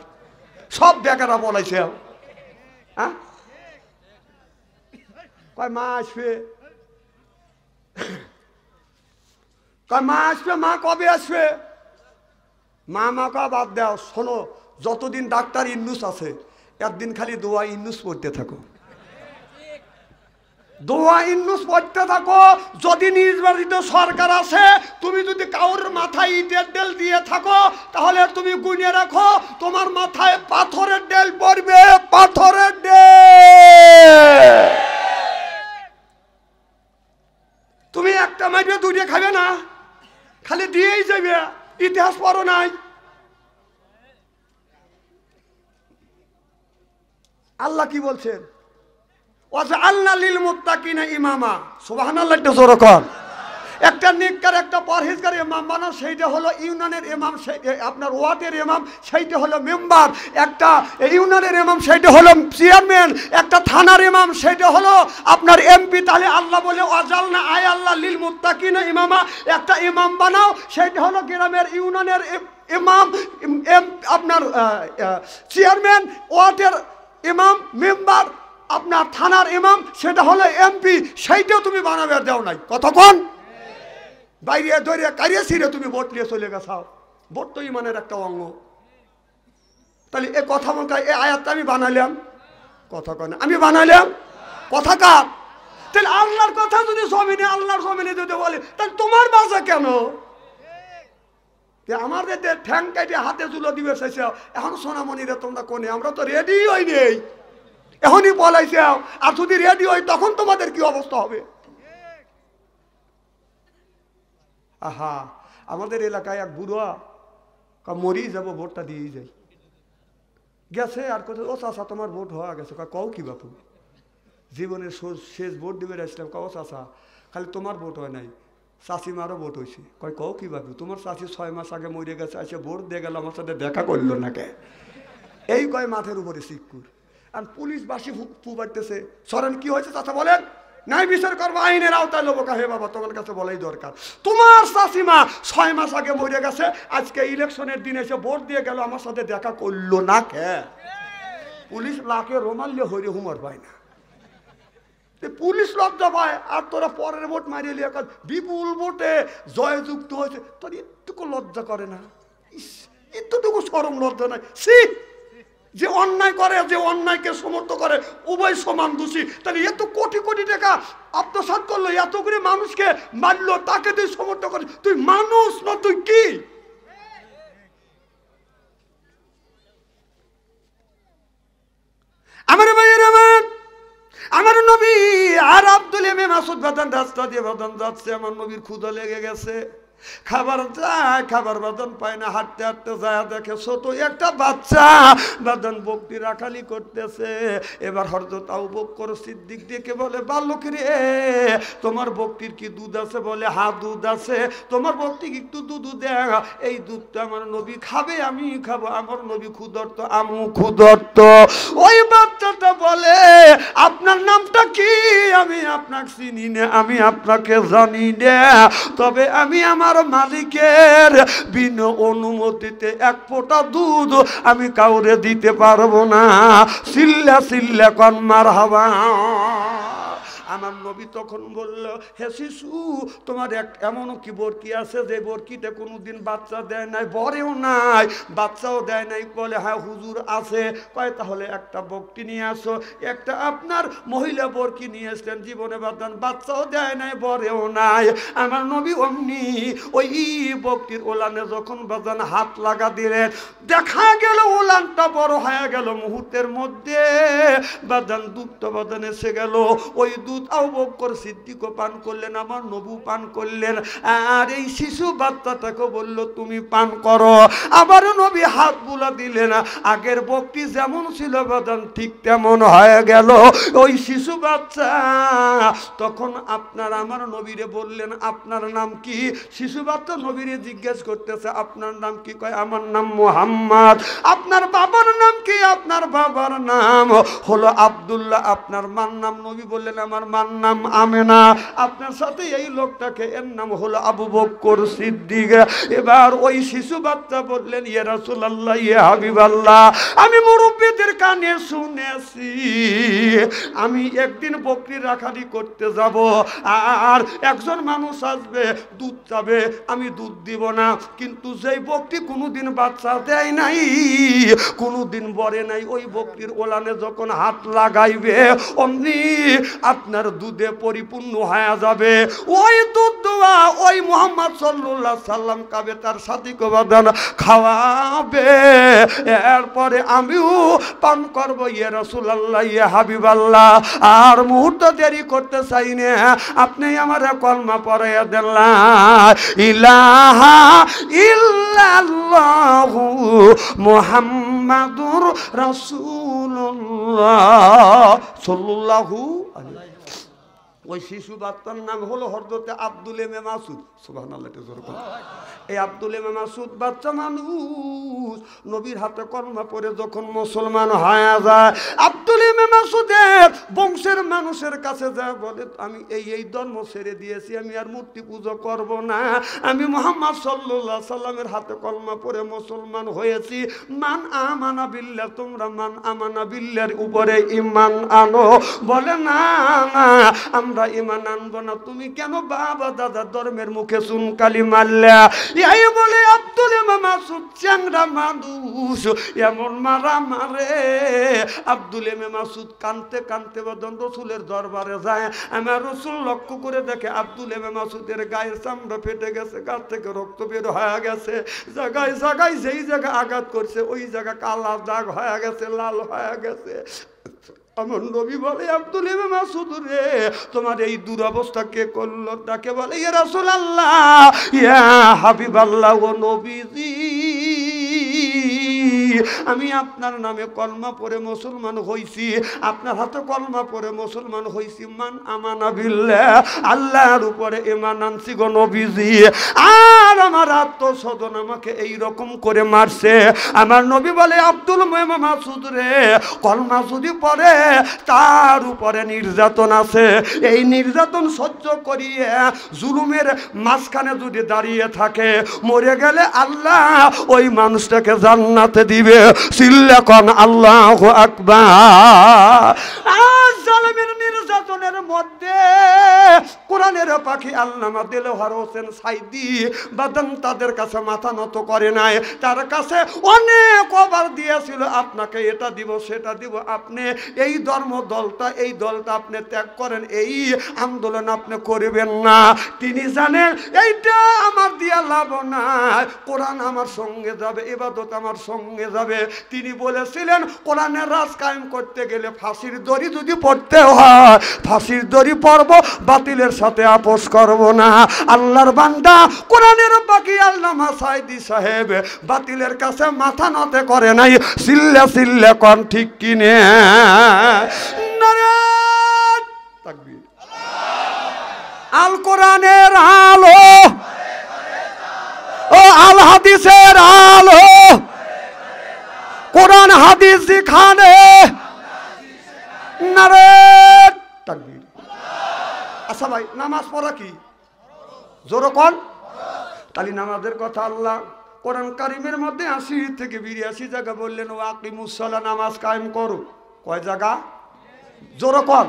সব বেকারা বলাইছে। হ্যাঁ, কয় মা আসবে, মা কবে আসবে? মা কা বাদ দাও, শোনো, যতদিন ডাক্তার ইন্নুস আছে একদিন খালি দোয়া ইন্নুস পড়তে থাকো, দোয়া ইন্নুস পড়তে থাকো। যদি নির্বাচিত সরকার আছে, তুমি যদি কাউর মাথায় ইটের ডেল দিয়ে থাকো, তাহলে তুমি গুনে রাখো তোমার মাথায় পাথরের ডেল পড়বে, পাথরের ডেল। তুমি একটা মাইরে দুইটা খাবে না, খালি দিয়েই যাবে। ইতিহাস পড়ো নাই? আল্লাহ কি বলছেন? ওয়াজআলনা লিল মুত্তাকিনা ইমামা। সুবহানাল্লাহ, একটা জোরে কর। একটা নেককার, একটা পরহেজগার ইমাম বানাও, সেইটা হলো ইউনিয়নের ইমাম, আপনার ওয়ার্ডের ইমাম, সেইটা হলো মেম্বার। একটা ইউনিয়নের ইমাম, সেইটা হলো চেয়ারম্যান। একটা থানার ইমাম, সেইটা হলো আপনার এমপি। তাহলে আল্লাহ বলে ওয়াজআলনা, আয় আল্লাহ, লিল মুত্তাকিনা ইমামা, একটা ইমাম বানাও, সেইটা হলো গ্রামের ইউনিয়নের ইমাম, আপনার চেয়ারম্যান, ওয়ার্ডের ইমাম, মেম্বার, আপনার থানার ইমাম, সেটা হলো এমপি। সেইটাও তুমি বানাবে, দেও নাই। কতক্ষণ বাইরে ধরে কারিয়ে ছিঁড়ে তুমি ভোট নিয়ে চলে গেছাও। ভোট তো ইমানের একটা অঙ্গ। তাহলে এ কথা মনে এ আয়াতটা আমি বানালাম, কথা কয় না, আমি বানালাম, কথা কার? তাহলে আল্লাহর কথা যদি আল্লাহর জমিনে যদি বলে, তাহলে তোমার বাজা কেন? আমাদের ঠ্যাং কাটে হাতে তুলো দিবে চাইছে, এখন সোনামণিরে তোমরা কোনে? আমরা তো রেডি হই নেই, এখনই বলাইছে। আর যদি রেডি হই তখন তোমাদের কি অবস্থা হবে? আহা, আমাদের এলাকায় এক বুড়া মরি যাব, ভোটটা দিয়েই যাই গেছে। আর কোথাও ও চাষা তোমার ভোট হওয়া গেছে। কও কি বাপু, জীবনের শেষ ভোট দিবে আসলাম। কও চাষা, খালি তোমার ভোট হয় নাই, চাষিমারও ভোট হয়েছে। কও কি বাপু, তোমার চাষি 6 মাস আগে মরে গেছে, আসে ভোট দিয়ে গেল, আমার সাথে দেখা করলো না কে? এই কয় মাথের উপরে সিক্কুর। আর পুলিশ বাসি ফুবাইতেছে। সরেন, কি হয়েছে চাচা বলেন? নাই বিচার করবো, আইনের আওতায় লোক। হে বাবা, তোমার কাছে বলাই দরকার। তোমার চাষিমা 6 মাস আগে মরে গেছে, আজকে ইলেকশনের দিন এসে ভোট দিয়ে গেল, আমার সাথে দেখা করলো না কে? পুলিশ লাখে রোমাল্লে হইরে হুমর পায় না, পুলিশ লজ্জা পায়। আর তোরা পরের ভোট মারিয়ে লিয়ে বিপুল ভোটে জয়যুক্ত হয়েছে, তোর একটুকু লজ্জা করে না? এতটুকু শরম লজ্জা নাই? যে অন্যায় করে, যে অন্যায়কে সমর্থন করে, উভয় সমান দোষী। তাহলে এত কোটি কোটি টাকা আত্মসাৎ করলো, এত করে মানুষকে মারলো, তাকে তুই সমর্থন করিস? তুই মানুষ না, তুই কি? আমার ভাইয়ের আমার নবী আর আব্দুল মাসুদ বাদান রাস্তা দিয়ে বাদান যাচ্ছে, আমার নবীর ক্ষুধা লেগে গেছে, খাবার যায়, খাবার বাদন পায় না, হাঁটতে হাঁটতে যায়, দেখে ছোট একটা বাচ্চা বাদন বকরি রাখালি করতেছে। এবার হযরত আবু বকর সিদ্দিক দেখে বলে, বালক রে, তোমার বকরির কি দুধ আছে? বলে, হ্যাঁ দুধ আছে। তোমার বকরিকে একটু দুধ দেয়, এই দুধটা আমার নবী খাবে, আমি খাবো, আমার নবী ক্ষুধার্ত, আমু ক্ষুধার্ত। ওই বাচ্চাটা বলে, আপনার নামটা কি? আমি আপনাকে চিনি না, আমি আপনাকে জানি না, তবে আমি আমার মালিকের বিনা অনুমতিতে এক ফোঁটা দুধ আমি কাউরে দিতে পারবো না। সিল্লা সিল্লা কন মারহাবা। আমার নবী তখন বলল, হে শিশু, তোমার এমনও কি বরকি আছে যে বরকিতে কোনোদিন বাচ্চা দেয় নাই, বরেও নাই, বাচ্চাও দেয় নাই? বলে, হ্যাঁ হুজুর আছে। কয়, তাহলে একটা বকটি নিয়ে আসো। একটা আপনার মহিলা বরকি নিয়ে এসছেন, জীবনে বাদান বাচ্চাও দেয় নাই, বরেও নাই। আমার নবী অমনি ওই বকটির ওলানে যখন বাদান হাত লাগা দিলেন, দেখা গেল ওলানটা বড় হয়ে গেল, মুহূর্তের মধ্যে বাদান দুধটা বাদান এসে গেল। ওই দুধ আবু বকর সিদ্দিকও পান করলেন, আমার নবী পান করলেন, আর এই শিশু বাচ্চাটাকে বলল, তুমি পান করো। আবার নবী হাত বুলা দিলেন, আগের বকটি যেমন ছিল বাদান ঠিক তেমন হয়ে গেল। ওই শিশু বাচ্চা তখন আপনার আমার নবীরে বললেন, আপনার নাম কি? শিশু বাচ্চা নবীরে জিজ্ঞেস করতেছে, আপনার নাম কি? কয়, আমার নাম মুহাম্মদ। আপনার বাবার নাম কি? আপনার বাবার নাম হলো আব্দুল্লাহ। আপনার মার নাম? নবী বললেন, আমার মার নাম আমেনা। আপনার সাথে এই লোকটাকে, এর নাম হলো আবু বকর সিদ্দিক। এবার ওই শিশু বাচ্চা বললেন, ইয়া রাসূলুল্লাহ, ইয়া হাবিবাল্লাহ, আমি মুরব্বিদের কানে শুনেছি, আমি একদিন বকরি রাখালি করতে যাব, আর একজন মানুষ আসবে, দুধ চাবে, আমি দুধ দিব না, কিন্তু যেই বকরি কোনোদিন বাচ্চা দেয় নাই, কোনোদিন বরে নাই, ওই বকরির ওলানে যখন হাত লাগাইবে, অমনি আপনার দুধে পরিপূর্ণ হয়ে যাবে। ওই দুধ দোয়া ওই মুহাম্মদ সাল্লাল্লাহু আলাইহি সাল্লাম কাবে, তার সাথী বাদান খাওয়াবে, এরপরে আমিও পান করব। ইয়া রাসূলুল্লাহ, ইয়া হাবিবাল্লাহ, আর মুহূর্ত দেরি করতে চাই না, আপনি আমার কলমা পড়াইয়া দেন, লা ইলাহা ইল্লাল্লাহু মুহাম্মাদুর রাসূলুল্লাহ সাল্লাল্লাহু আলাইহি। ওই শিশু বাচ্চার নাম হলো হযরত আব্দুল মাসুদ। সুবহানাল্লাহ। এই আব্দুল মাসুদ বাচ্চা মানুষ নবীর হাতে কলমা পড়ে যখন মুসলমান হয়ে যায়, আব্দুল মাসুদের বংশের মানুষের কাছে যায়, বলে, আমি এই ধর্ম ছেড়ে দিয়েছি, আমি আর মূর্তি পুজো করব না, আমি মুহাম্মদ সাল্লাল্লাহু আলাইহি সাল্লামের হাতে কলমা পড়ে মুসলমান হয়েছি। মান আমানা বিল্লাহ, তোমরা মান আমানা বিল্লাহর উপরে ঈমান আনো। বলে, না না, আমরা ঈমান আনবো না। তুমি কেন বাবা দাদা ধর্মের মুখে চুনকালি মারলা? এই বলে আব্দুল মাসুদ চ্যাংরা মানুষ এমন মারা মারে। আব্দুল মাসুদ কানতে কানতে বদন রসুলের দরবারে যায়। আমার রসুল লক্ষ্য করে দেখে আব্দুল মাসুদের গায়ের চামড়া ফেটে গেছে, গা থেকে রক্ত বের হয়ে গেছে, জায়গায় জায়গায় যেই জায়গা আঘাত করছে ওই জায়গা কালা দাগ হয়ে গেছে, লাল হয়ে গেছে। আমার নবী বলে, আব্দুল মাসুদ রে, তোমার এই দুরবস্থা কে করলো? তাকে বলে, ইয়া রাসূলুল্লাহ, ইয়া হাবিবাল্লাহ, ও নবীজি, আমি আপনার নামে কলমা পড়ে মুসলমান হইছি, আপনার হাতে কলমা পড়ে মুসলমান হইছি। মান আমানা বিল্লাহ, আল্লাহর উপরে ঈমান আনছি গো নবীজি। আর আমার আত্মস্বজন আমাকে এই রকম করে মারছে। আমার নবী বলে, আব্দুল মাসুদ রে, কলমা যদি পড়ে তার উপরে নির্যাতন আছে, এই নির্যাতন সহ্য করিয়ে জুলুমের মাঝখানে যদি দাঁড়িয়ে থাকে, মরে গেলে আল্লাহ ওই মানুষটাকে জান্নাতে দিবে। চিল্লা কোন আল্লাহু আকবার। জালেমের নির্যাতনের মধ্যে কোরআনের পাখি আল্লামা দেলোয়ার হোসেন সাইদি বাদাম তাদের কাছে মাথা নত করে নাই। তার কাছে অনেক অফার দিয়েছিল, আপনাকে এটা দিব সেটা দিব, আপনি এই এই দলটা আপনি ত্যাগ করেন, এই আন্দোলন আপনি করবেন না। তিনি জানেন এইটা আমার দিয়া লাভ নাই, কোরআন আমার সঙ্গে যাবে, ইবাদত আমার সঙ্গে যাবে। তিনি বলেছিলেন কোরআনের রাজ কায়েম করতে গেলে ফাঁসির দড়ি যদি পড়তে হয় ফাঁসির দড়ি পড়ব, বাতিলের সাথে আপোষ করব না। আল্লাহর বান্দা কোরআনের বাকি আল্লামা সাইদি সাহেব বাতিলের কাছে মাথা নত করে নাই। সিল্লা সিল্লা কোন ঠিক কিনে নারায়ে তাকবীর। আল কোরআনের আলো ও আল হাদিসের আলো, কোরআন হাদিস যেখানে নারায়ে তাকবীর। আচ্ছা ভাই, নামাজ পড়া কি জোর কোন? তালি নামাজের কথা আল্লাহ কোরআন কারিমের মধ্যে ৮০ থেকে ৮২ জায়গা বললেন ও আকিমুস সালাহ, নামাজ কায়েম করো। কয় জায়গা জোর কোন?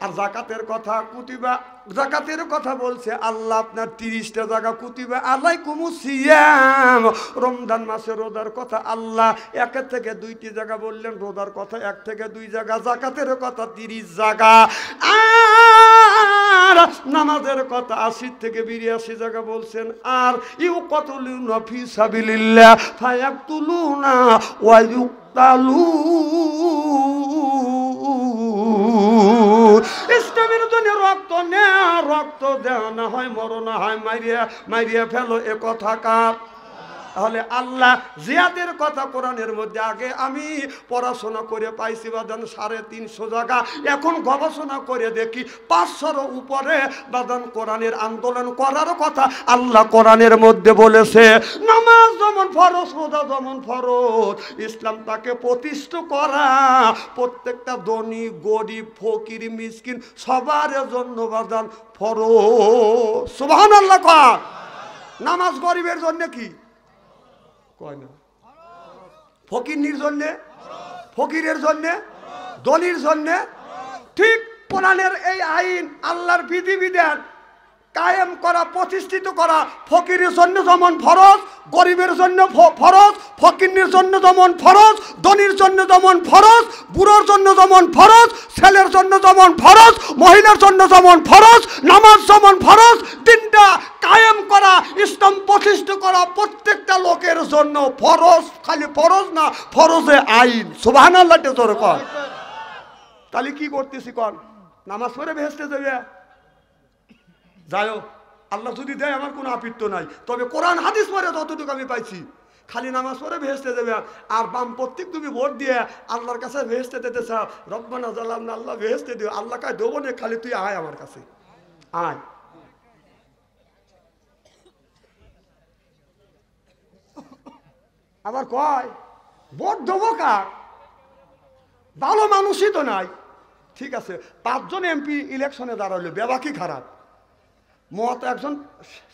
আর জাকাতের কথা কুতিবা, জাকাতের কথা বলছে আল্লাহ আপনার ৩০টা জায়গা, কুতিবা আলাইকুমুস সিয়াম, রমজান মাসে রোজার কথা আল্লাহ ১ থেকে ২টি জায়গা বললেন, রোজার কথা ১ থেকে ২ জায়গা, জাকাতের কথা ৩০ জায়গা, আর নামাজের কথা ৮০ থেকে ৮২ জায়গা বলছেন। আর ইউকাতুলুনা ফি সাবিলিল্লাহ ফায়াকতুলুনা ওয়া ইউক্তালুন, ইসলামের জন্য রক্ত নেয়া, রক্ত দেওয়া না হয় মরণ হয়, মারিয়া ফেলো, এ কথা কার? তাহলে আল্লাহ জিয়াদের কথা কোরআনের মধ্যে আগে আমি পড়াশোনা করে পাইছি বাদান ৩৫০ জায়গা, এখন গবেষণা করে দেখি ৫০০ উপরে বাদান কোরআনের আন্দোলন করার কথা আল্লাহ কোরআনের মধ্যে বলেছে। নামাজ যেমন ফরজ, রোজা যেমন ফরজ, ইসলাম তাকে প্রতিষ্ঠা করা প্রত্যেকটা ধনী গরিব ফকির মিসকিন সবার জন্য বাদান ফরজ। সুবহানাল্লাহ কর। নামাজ গরিবের জন্য কি কয় না? ফকিরের জন্যে, ফকিরের জন্যে, দলির জন্যে। ঠিক কোরআনের এই আইন আল্লাহর বিধিবিধান কায়েম করা, প্রতিষ্ঠিত করা ফকিরের জন্য যেমন ফরজ, গরিবের জন্য ফরজ, ফকিরের জন্য যেমন ফরজ, ধনীর জন্য যেমন ফরজ, বুড়োর জন্য যেমন ফরজ, ছেলের জন্য যেমন ফরজ, মহিলার জন্য যেমন ফরজ, নামাজ যেমন ফরজ, দিনটা কায়েম করা, ইসলাম প্রতিষ্ঠা করা প্রত্যেকটা লোকের জন্য ফরজ। খালি ফরজ না, ফরজে আইন। সুবহানাল্লাহ জোরে কর। তাহলে কি করতেছি কর? নামাজ পড়ে বেহেশতে যাবে, যাও, আল্লাহ যদি দেয় আমার কোনো আপত্তি নাই, তবে কোরআন হাদিস পড়ে যতটুকু আমি পাইছি খালি নামাজ পড়ে বেহেশতে যাবে। আর বাম প্রত্যেক তুমি ভোট দিয়ে আল্লাহর কাছে বেহেশতে দিতে চাও, রব্বানা জালামনা, আল্লাহ বেহেশতে দিও, আল্লাহ কায় দেবো না, খালি তুই আয় আমার কাছে আয়। আবার কয় ভোট দেবো কার? ভালো মানুষই তো নাই। ঠিক আছে, ৫ জন এমপি ইলেকশনে দাঁড়াইলো, বেবা কি খারাপ? মত একজন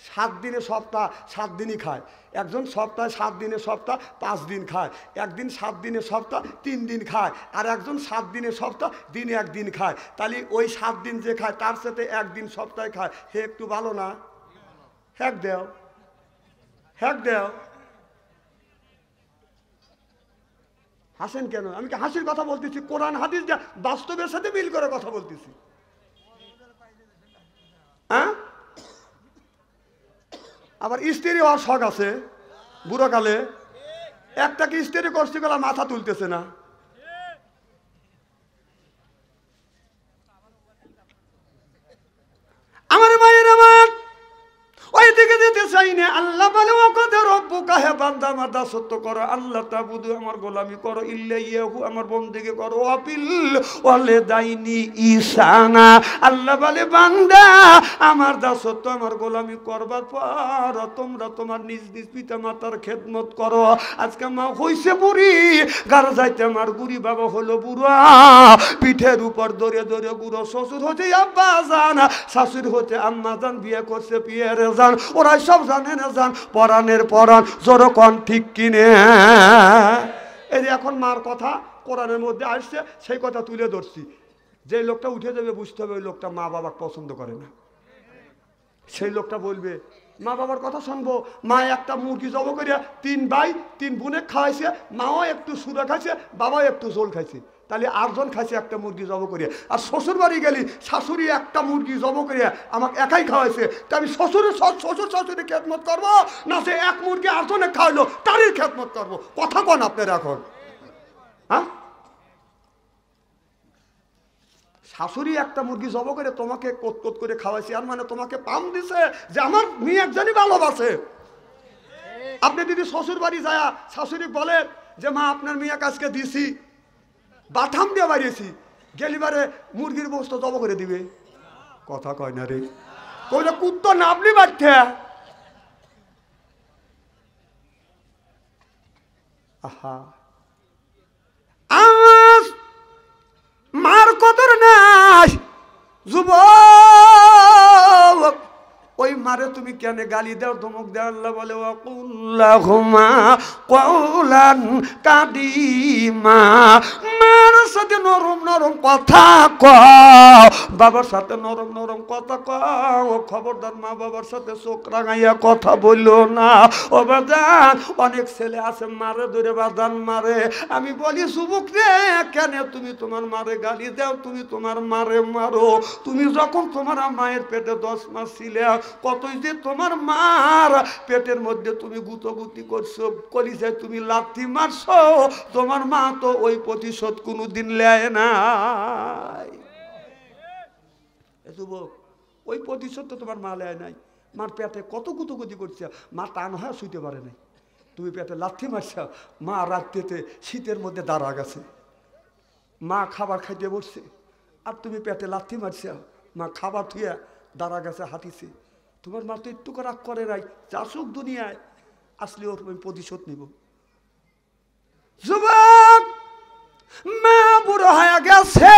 ৭ দিনে সপ্তাহ ৭ দিনই খায়, একজন সপ্তাহে ৭ দিনে সপ্তাহ ৫ দিন খায়, একদিন ৭ দিনে সপ্তাহ ৩ দিন খায়, আর একজন ৭ দিনে সপ্তাহ দিনে ১ দিন খায়। তাহলে ওই ৭ দিন যে খায় তার সাথে ১ দিন সপ্তাহে খায়, হে একটু ভালো না? হ্যাক দেও, হ্যাক দেও। হাসেন কেন? আমি কি হাসির কথা বলতেছি? কোরআন হাদিস যা বাস্তবের সাথে মিল করে কথা বলতেছি। হ্যাঁ, আবার স্ত্রী হওয়ার শখ আছে বুড়োকালে, একটাকে স্ত্রী করছি গেলা মাথা তুলতেছে না। আমার মায়ের আমার ওই দিকে যেতে চাই না। আল্লাহ বলে ও কত রব্বুকা, হে বান্দা আমার দাসত্ব করো, আল্লাহ তাবুদু আমার গোলামি করো, ইল্লা ইয়াহু আমার বন্দেগি করো, আপিল ওয়ালে দাইনি ইসানা। আল্লাহ বলে বান্দা আমার দাসত্ব আমার গোলামি করবার পর তোমরা তোমার নিজ নিজ পিতা মাতার খেদমত করো। আজকে মা হইছে বুড়ি, গার যাইতে আমার বুড়ি বাবা হলো বুড়া, পিঠের উপর দরে দরে বুড়ো, শ্বশুর হচ্ছে আব্বা জান, শাশুড়ি হচ্ছে আম্মা জান, বিয়ে করছে পিয়ারে জান, ওরা সব জানে না জান, পরাণের পরাণ জোর কন ঠিক কিনে। এই যে এখন মার কথা কোরআনের মধ্যে আসছে, সেই কথা তুলে ধরছি। যে লোকটা উঠে যাবে বুঝতে হবে ওই লোকটা মা বাবা পছন্দ করে না। সেই লোকটা বলবে মা বাবার কথা শুনবো। মা একটা মুরগি জব করিয়া 3 ভাই 3 বোনে খাওয়াইছে, মাও একটু সুরা খাইছে, বাবাও একটু ঝোল খাইছে, তাহলে 8 জন খাইছে একটা মুরগি জব করিয়া। আর শ্বশুর বাড়ি গেলি শাশুড়ি একটা মুরগি জব করিয়া আমাকে একাই খাওয়াইছে, তা আমি শ্বশুর শাশুড়ি খেদমত করবো না সে এক মুরগি 8 জনে খাওয়াইলো তারই খেদমত করবো? কথা কন আপনার এখন। হ্যাঁ, শাশুড়ি একটা মুরগি জব করে তোমাকে কোত করে খাওয়াইছে, আর মানে তোমাকে পাম দিছে যে আমার মেয়ে একজনই ভালোবাসে। আপনি যদি শ্বশুর বাড়ি যায় শাশুড়ি বলে যে মা আপনার মেয়ে কাজকে দিছি, বাথাম দিয়ে বাড়িয়েছি, গেলিবারে মুরগির বস্ত জব করে দিবে? কথা কয় না রে, কইলে কুত্তো নাবলি বাড়তে। আহা, আজ মার কদর নাই যুবক, ওই মারে তুমি কেন গালি দাও, ধমক দাও? আল্লাহ বলে ওয়াকুল্লাহুমা কওলান কাদিমা, মার সাথে নরম নরম কথা কও, বাবার সাথে নরম নরম কথা কও। খবরদার মা বাবার সাথে চোখ রাঙাইয়া কথা বললো না। ও বাজান, অনেক ছেলে আছে মারে ধরে বাজান মারে। আমি বলি যুবক রে, কেন তুমি তোমার মারে গালি দাও? তুমি তোমার মারে মারো। তুমি যখন তোমার মায়ের পেটে 10 মাস ছিলে, কতই যে তোমার মার পেটের মধ্যে তুমি গুতগুতি করছো, কলিজায় তুমি লাথি মারছো, তোমার মা তো ওই প্রতিশোধ কোনোদিন নেয় নাই। যুবক, ওই প্রতিশোধ তো তোমার মা নেয় নাই। মার পেটে কত গুতগুতি করছে, মা টান হয়ে শুইতে পারে নাই, তুমি পেটে লাথি মারছ। মা রাত্রিতে শীতের মধ্যে দাঁড়া গেছে, মা খাবার খাইতে বসছে, আর তুমি পেটে লাথি মারছ। মা খাবার থুয়ে দাঁড়া গেছে, হাঁটিছে। তোমার মা তো একটু রাগ করে নাই, চাষুক দুনিয়ায় আসলে ওর আমি প্রতিশোধ নিব। যুবক, মা বুড়ো হয়ে গেছে,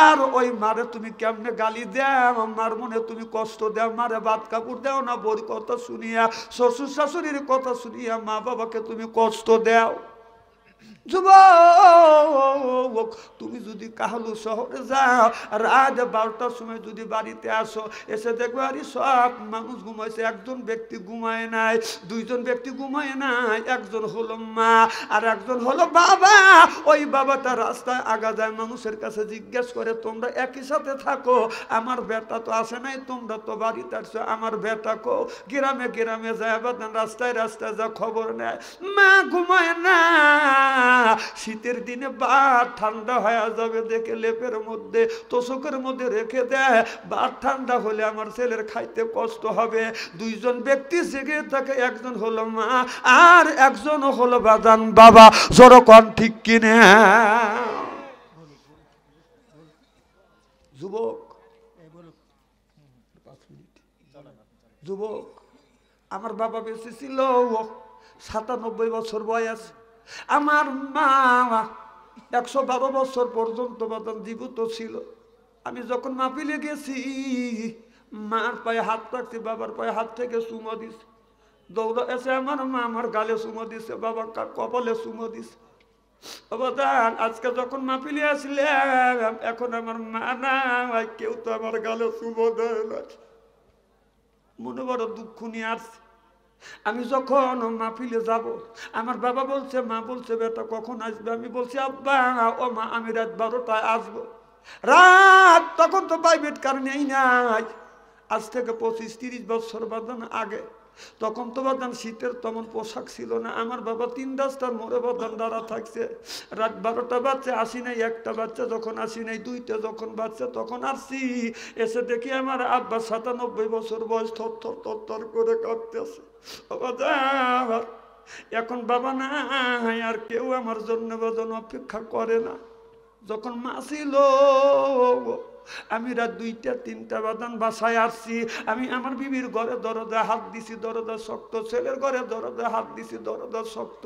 আর ওই মারে তুমি কেমনে গালি দাও? মার মনে তুমি কষ্ট দাও, মারে ভাত কাপড় দাও না, বউর কথা শুনিয়া, শ্বশুর শাশুড়ির কথা শুনিয়া মা বাবাকে তুমি কষ্ট দাও। যুবক, তুমি যদি কাহালু শহরে যাও, রাত 12টার সময় যদি বাড়িতে আসো, এসে দেখবে আরে সব মানুষ ঘুমাইছে, একজন ব্যক্তি ঘুমায় নাই, 2 জন ব্যক্তি ঘুমায় নাই, একজন হলো মা আর একজন হলো বাবা। ওই বাবাটা রাস্তায় আগা যায়, মানুষের কাছে জিজ্ঞেস করে তোমরা একই সাথে থাকো, আমার বেটা তো আসে নাই, তোমরা তো বাড়িতে আসছো, আমার বেটা কো? গ্রামে গ্রামে যায়, বাদান রাস্তায় রাস্তায় যা খবর নেয়, মা ঘুমায় না। শীতের দিনে বাদ ঠান্ডা হয়ে যাবে দেখে লেপের মধ্যে তোষকের মধ্যে রেখে দেয়, বাদ ঠান্ডা হলে আমার ছেলের খাইতে কষ্ট হবে। 2 জন ব্যক্তি জেগে থাকে, একজন হলো মা আর একজন হলো বাদান বাবা। জোরকন ঠিক কিনে? যুবক, যুবক, আমার বাবা বেঁচে ছিল 97 বছর বয়স। আমার মা 112 বছর পর্যন্ত বাদান জীবিত ছিল। আমি যখন মাহফিলে গেছি, মার পায়ে হাত রাখছি, বাবার পায়ে হাত থেকে চুমো দিছে, দৌড়া এসে আমার মা আমার গালে চুমো দিছে, বাবা কপালে চুমো দিছে। বাদান আজকে যখন মাহফিলে আসলে, এখন আমার মা নাই, কেউ তো আমার গালে চুমো দেয় না। মনে বড় দুঃখ নিয়ে আসছে। আমি যখন মাহফিলে যাব, আমার বাবা বলছে, মা বলছে বেটা কখন আসবে? আমি বলছি আব্বা ও মা আমি রাত 12টায় আসবো। রাত তখন তো প্রাইভেট কার নেই নাই, আজ থেকে 25-30 বছর বাদান আগে। তখন তো বাদান শীতের তেমন পোশাক ছিল না। আমার বাবা 3 রাস্তার মোড়ে বাদান দাঁড়া থাকছে, রাত 12টা বাচ্চা আসি নাই, 1টা বাচ্চা যখন আসি নাই, 2টা যখন বাচ্চা তখন আসছি। এসে দেখি আমার আব্বা 97 বছর বয়স, থর থর থর থর করে কাঁপতেছে। এখন বাবা নাই, আর কেউ আমার জন্য বাদান অপেক্ষা করে না। যখন মা ছিল, আমি রাত 2টা-3টা বাদান বাসায় আসছি। আমি আমার বিবির ঘরে দরজা হাত দিছি, দরজা শক্ত। ছেলের ঘরে দরজা হাত দিছি, দরজা শক্ত।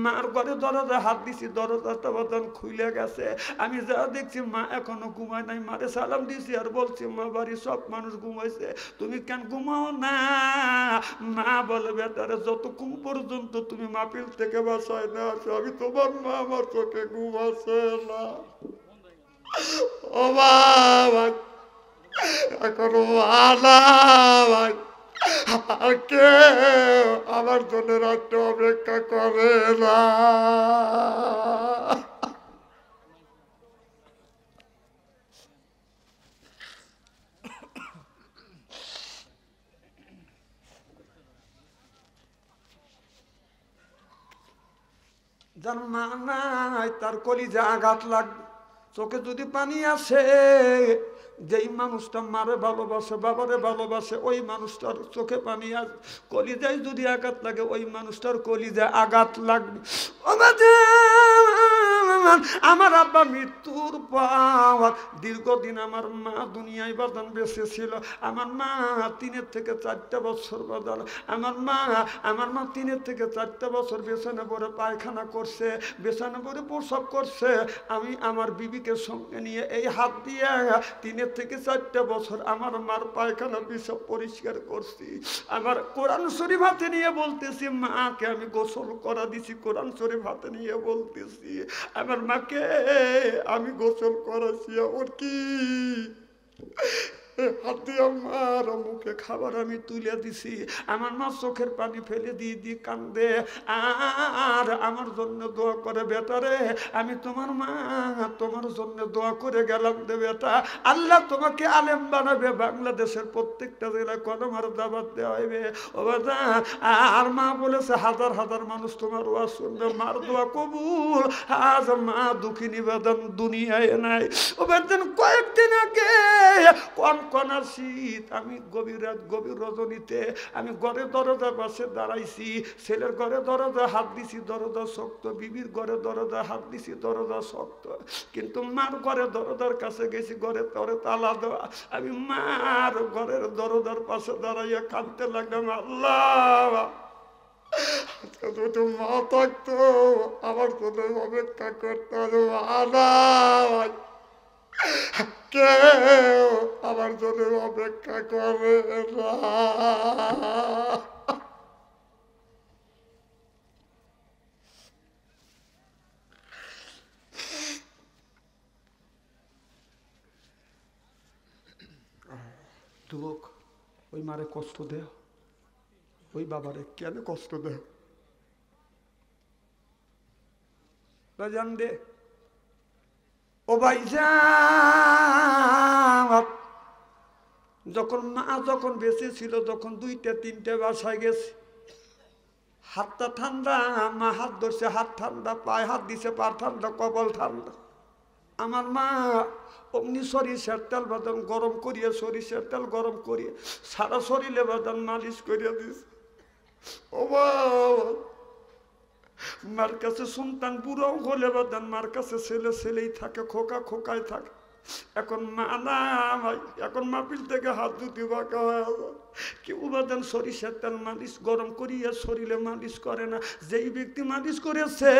মার ঘরে দরজা হাত দিছি, দরজাটা বাদান খুলে গেছে। আমি যা দেখছি মা এখনো ঘুমায় নাই। মারে সালাম দিছি আর বলছি মা বাড়ির সব মানুষ ঘুমাইছে, তুমি কেন ঘুমাও না? মা বলে বেটারে যতক্ষণ পর্যন্ত তুমি মাহফিল থেকে বাসায় না আসো আমি তোমার মা আমার চোখে ঘুম আসে না। ও বাবা এখনো ভালো ভাই কে আমার জন্য রাত্রে অপেক্ষা করে না। যার মা নাই তার কলিজা আঘাত লাগবে, চোখে যদি পানি আসে, যেই মানুষটা মারে ভালোবাসে বাবারে ভালোবাসে ওই মানুষটার চোখে পানি আসে, কলিজায় যদি আঘাত লাগে ওই মানুষটার কলিজায় আঘাত লাগবে। আমার আব্বা মৃত্যুর পর দীর্ঘদিন আমার মা দুনিয়ায় বাদান বেঁচে ছিল। আমার মা 3 থেকে 4টা বছর বাদান আমার মা 3 থেকে 4টা বছর বেছানা পরে পায়খানা করছে, বেছানা পরে প্রসব করছে। আমি আমার বিবিকে সঙ্গে নিয়ে এই হাত দিয়ে 3 থেকে 4টা বছর আমার মার পায়খানা পিসাব পরিষ্কার করছি। আমার কোরআন শরীফ হাতে নিয়ে বলতেছি মাকে আমি গোসল করা দিছি, কোরআন শরীফ হাতে নিয়ে বলতেছি আমার মাকে আমি গোসল করাছি। আমার কি হাতে আমার মুখে খাবার আমি তুলে দিছি, আমার মা চোখের পানি ফেলে দিয়ে দিয়ে কান্দে আর আমার জন্য দোয়া করে বেটারে আমি তোমার মা তোমার জন্য দোয়া করে গেলাম দে বেটা, আল্লাহ তোমাকে আলেম বানাবে, বাংলাদেশের প্রত্যেকটা জেলায় কলমার দাওয়াত দেওয়া হইবে। ও বাবা আর মা বলেছে হাজার হাজার মানুষ তোমার ওয়াজ শুনবে, মার দোয়া কবুল। আজ মা দুঃখিনী বেদন দুনিয়ায় নাই। ও বেদন কয়েকদিন আগে কনকনা শীত, আমি গভীর রাত গভীর রজনীতে আমি ঘরে দরজার পাশে দাঁড়াইছি, ছেলের ঘরে দরজা হাত দিছি দরজা শক্ত, বিবির ঘরে দরজা হাত দিছি দরজা শক্ত, কিন্তু মার ঘরে দরজার কাছে গেছি ঘরে তরে তালা দেওয়া। আমি মার ঘরের দরজার পাশে দাঁড়াইয়া কাঁদতে লাগলাম, আল্লাহ দুটো মা থাকতো আমার জন্য অপেক্ষা করতে হবে, কেউ আমার জন্য অপেক্ষা করে না। যুবক ওই মারে কষ্ট দেও, ওই বাবারে কেন কষ্ট দেও? জান দে ও ভাই যখন মা যখন বেঁচে ছিল তখন 2টা 3টে বাসায় গেছে, হাতটা ঠান্ডা, মা হাত ধরছে হাত ঠান্ডা, পায়ে হাত দিছে পা ঠান্ডা, কপাল ঠান্ডা। আমার মা অমনি সরিষার তেল বাদাম গরম করিয়ে সরিষার তেল গরম করিয়ে সারা শরীরে বাদাম মালিশ করিয়ে দিছে। ও বাবা মার কাছে সন্তান বুড়াও হলে বাদান মার কাছে ছেলে ছেলেই থাকে, খোকা খোকায় থাকে। এখন মা না ভাই, এখন মাহফিল থেকে হাত দুটি বাঁকা হয়ে যায়। কেউ বাদান সরিষার তেল মালিশ গরম করিয়া শরীরে মালিশ করে না। যেই ব্যক্তি মালিশ করেছে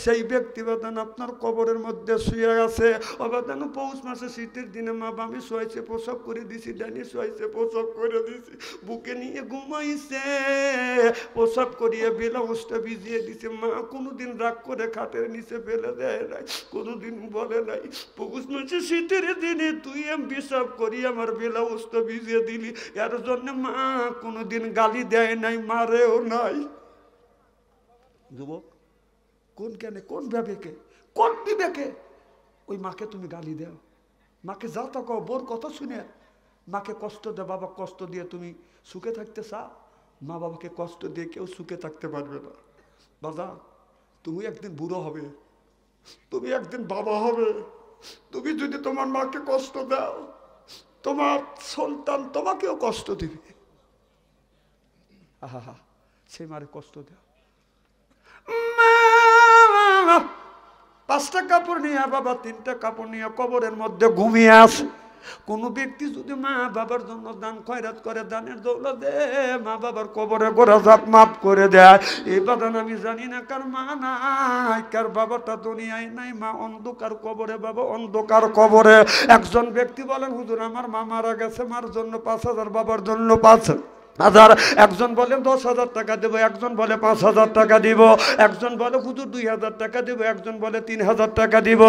সেই ব্যক্তি বাদান আপনার কবরের মধ্যে শুয়ে আছে। ও বাদান পৌষ মাসে শীতের দিনে মা বামি শোয়াইছে প্রসব করে দিছি, ডানি শোয়াইছে প্রসব করে দিছি, বুকে নিয়ে ঘুমাইছে প্রসব করিয়ে ব্লাউজটা ভিজিয়ে দিছে। মা কোনোদিন রাগ করে খাটের নিচে ফেলে দেয় নাই, কোনোদিন বলে নাই পৌষ মাসে শীতের দিনে তুই পেশাব করি আমার ব্লাউজটা ভিজিয়ে দিলি, এর জন্য মা কোনোদিন গালি দেয় নাই, মারেও নাই। যুবক কোন জ্ঞানে কোন বিবেকে কোন বিবেকে ওই মাকে তুমি গালি দাও? মাকে যা তো কও, বোর কথা শুনে মাকে কষ্ট দে, বাবা কষ্ট দিয়ে তুমি সুখে থাকতে চাও? মা বাবাকে কষ্ট দিয়ে কেউ সুখে থাকতে পারবে না। দাদা তুমি একদিন বুড়ো হবে, তুমি একদিন বাবা হবে, তুমি যদি তোমার মাকে কষ্ট দাও তোমার সন্তান তোমাকেও কষ্ট দিবে। আহা সে মারে কষ্ট দাও। 5টা কাপড় নিয়ে বাবা 3টা কাপড় নিয়ে কবরের মধ্যে ঘুমিয়ে আসে। কোন ব্যক্তি যদি মা বাবার জন্য দান খয়রাত করে, দানের দৌলতে মা বাবার কবরে গোরা জাপ মাফ করে দেয়। এই বাদান আমি জানি না কার মা নাই, কার বাবাটা দুনিয়ায় নাই, মা অন্ধকার কবরে, বাবা অন্ধকার কবরে। একজন ব্যক্তি বলেন হুজুর আমার মা মারা গেছে, মার জন্য 5,000 বাবার জন্য 5,000। হাজার, একজন বলে 10,000 টাকা দেবো, একজন বলে 5,000 টাকা দিব, একজন বলে হুজুর 2,000 টাকা দিব, একজন বলে 3,000 টাকা দিব,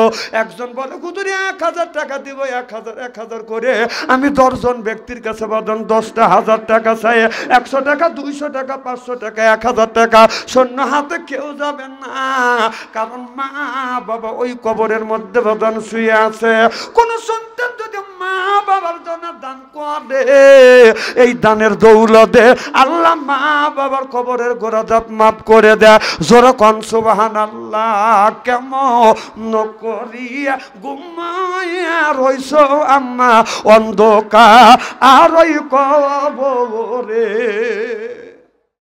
একজন বলে হুজুর 1,000 টাকা দিব। 1,000 করে আমি 10 জন ব্যক্তির কাছে বাদন 10টা 1,000 টাকা চাই, 100 টাকা, 200 টাকা, 500 টাকা, 1,000 টাকা শূন্য হাতে কেউ যাবেন না, কারণ মা বাবা ওই কবরের মধ্যে বাদন শুয়ে আছে। কোন সন্তান যদি মা বাবার জন্য দান করে, এই দানের দৌলতে আল্লাহ মা বাবার কবরের গোরাদাপ মাফ করে দেয়। জোরে কোন সুবহানাল্লাহ। কেমন করিয়া ঘুমাইয়া রইছো আম্মা অন্ধকার আর ওই কবরে।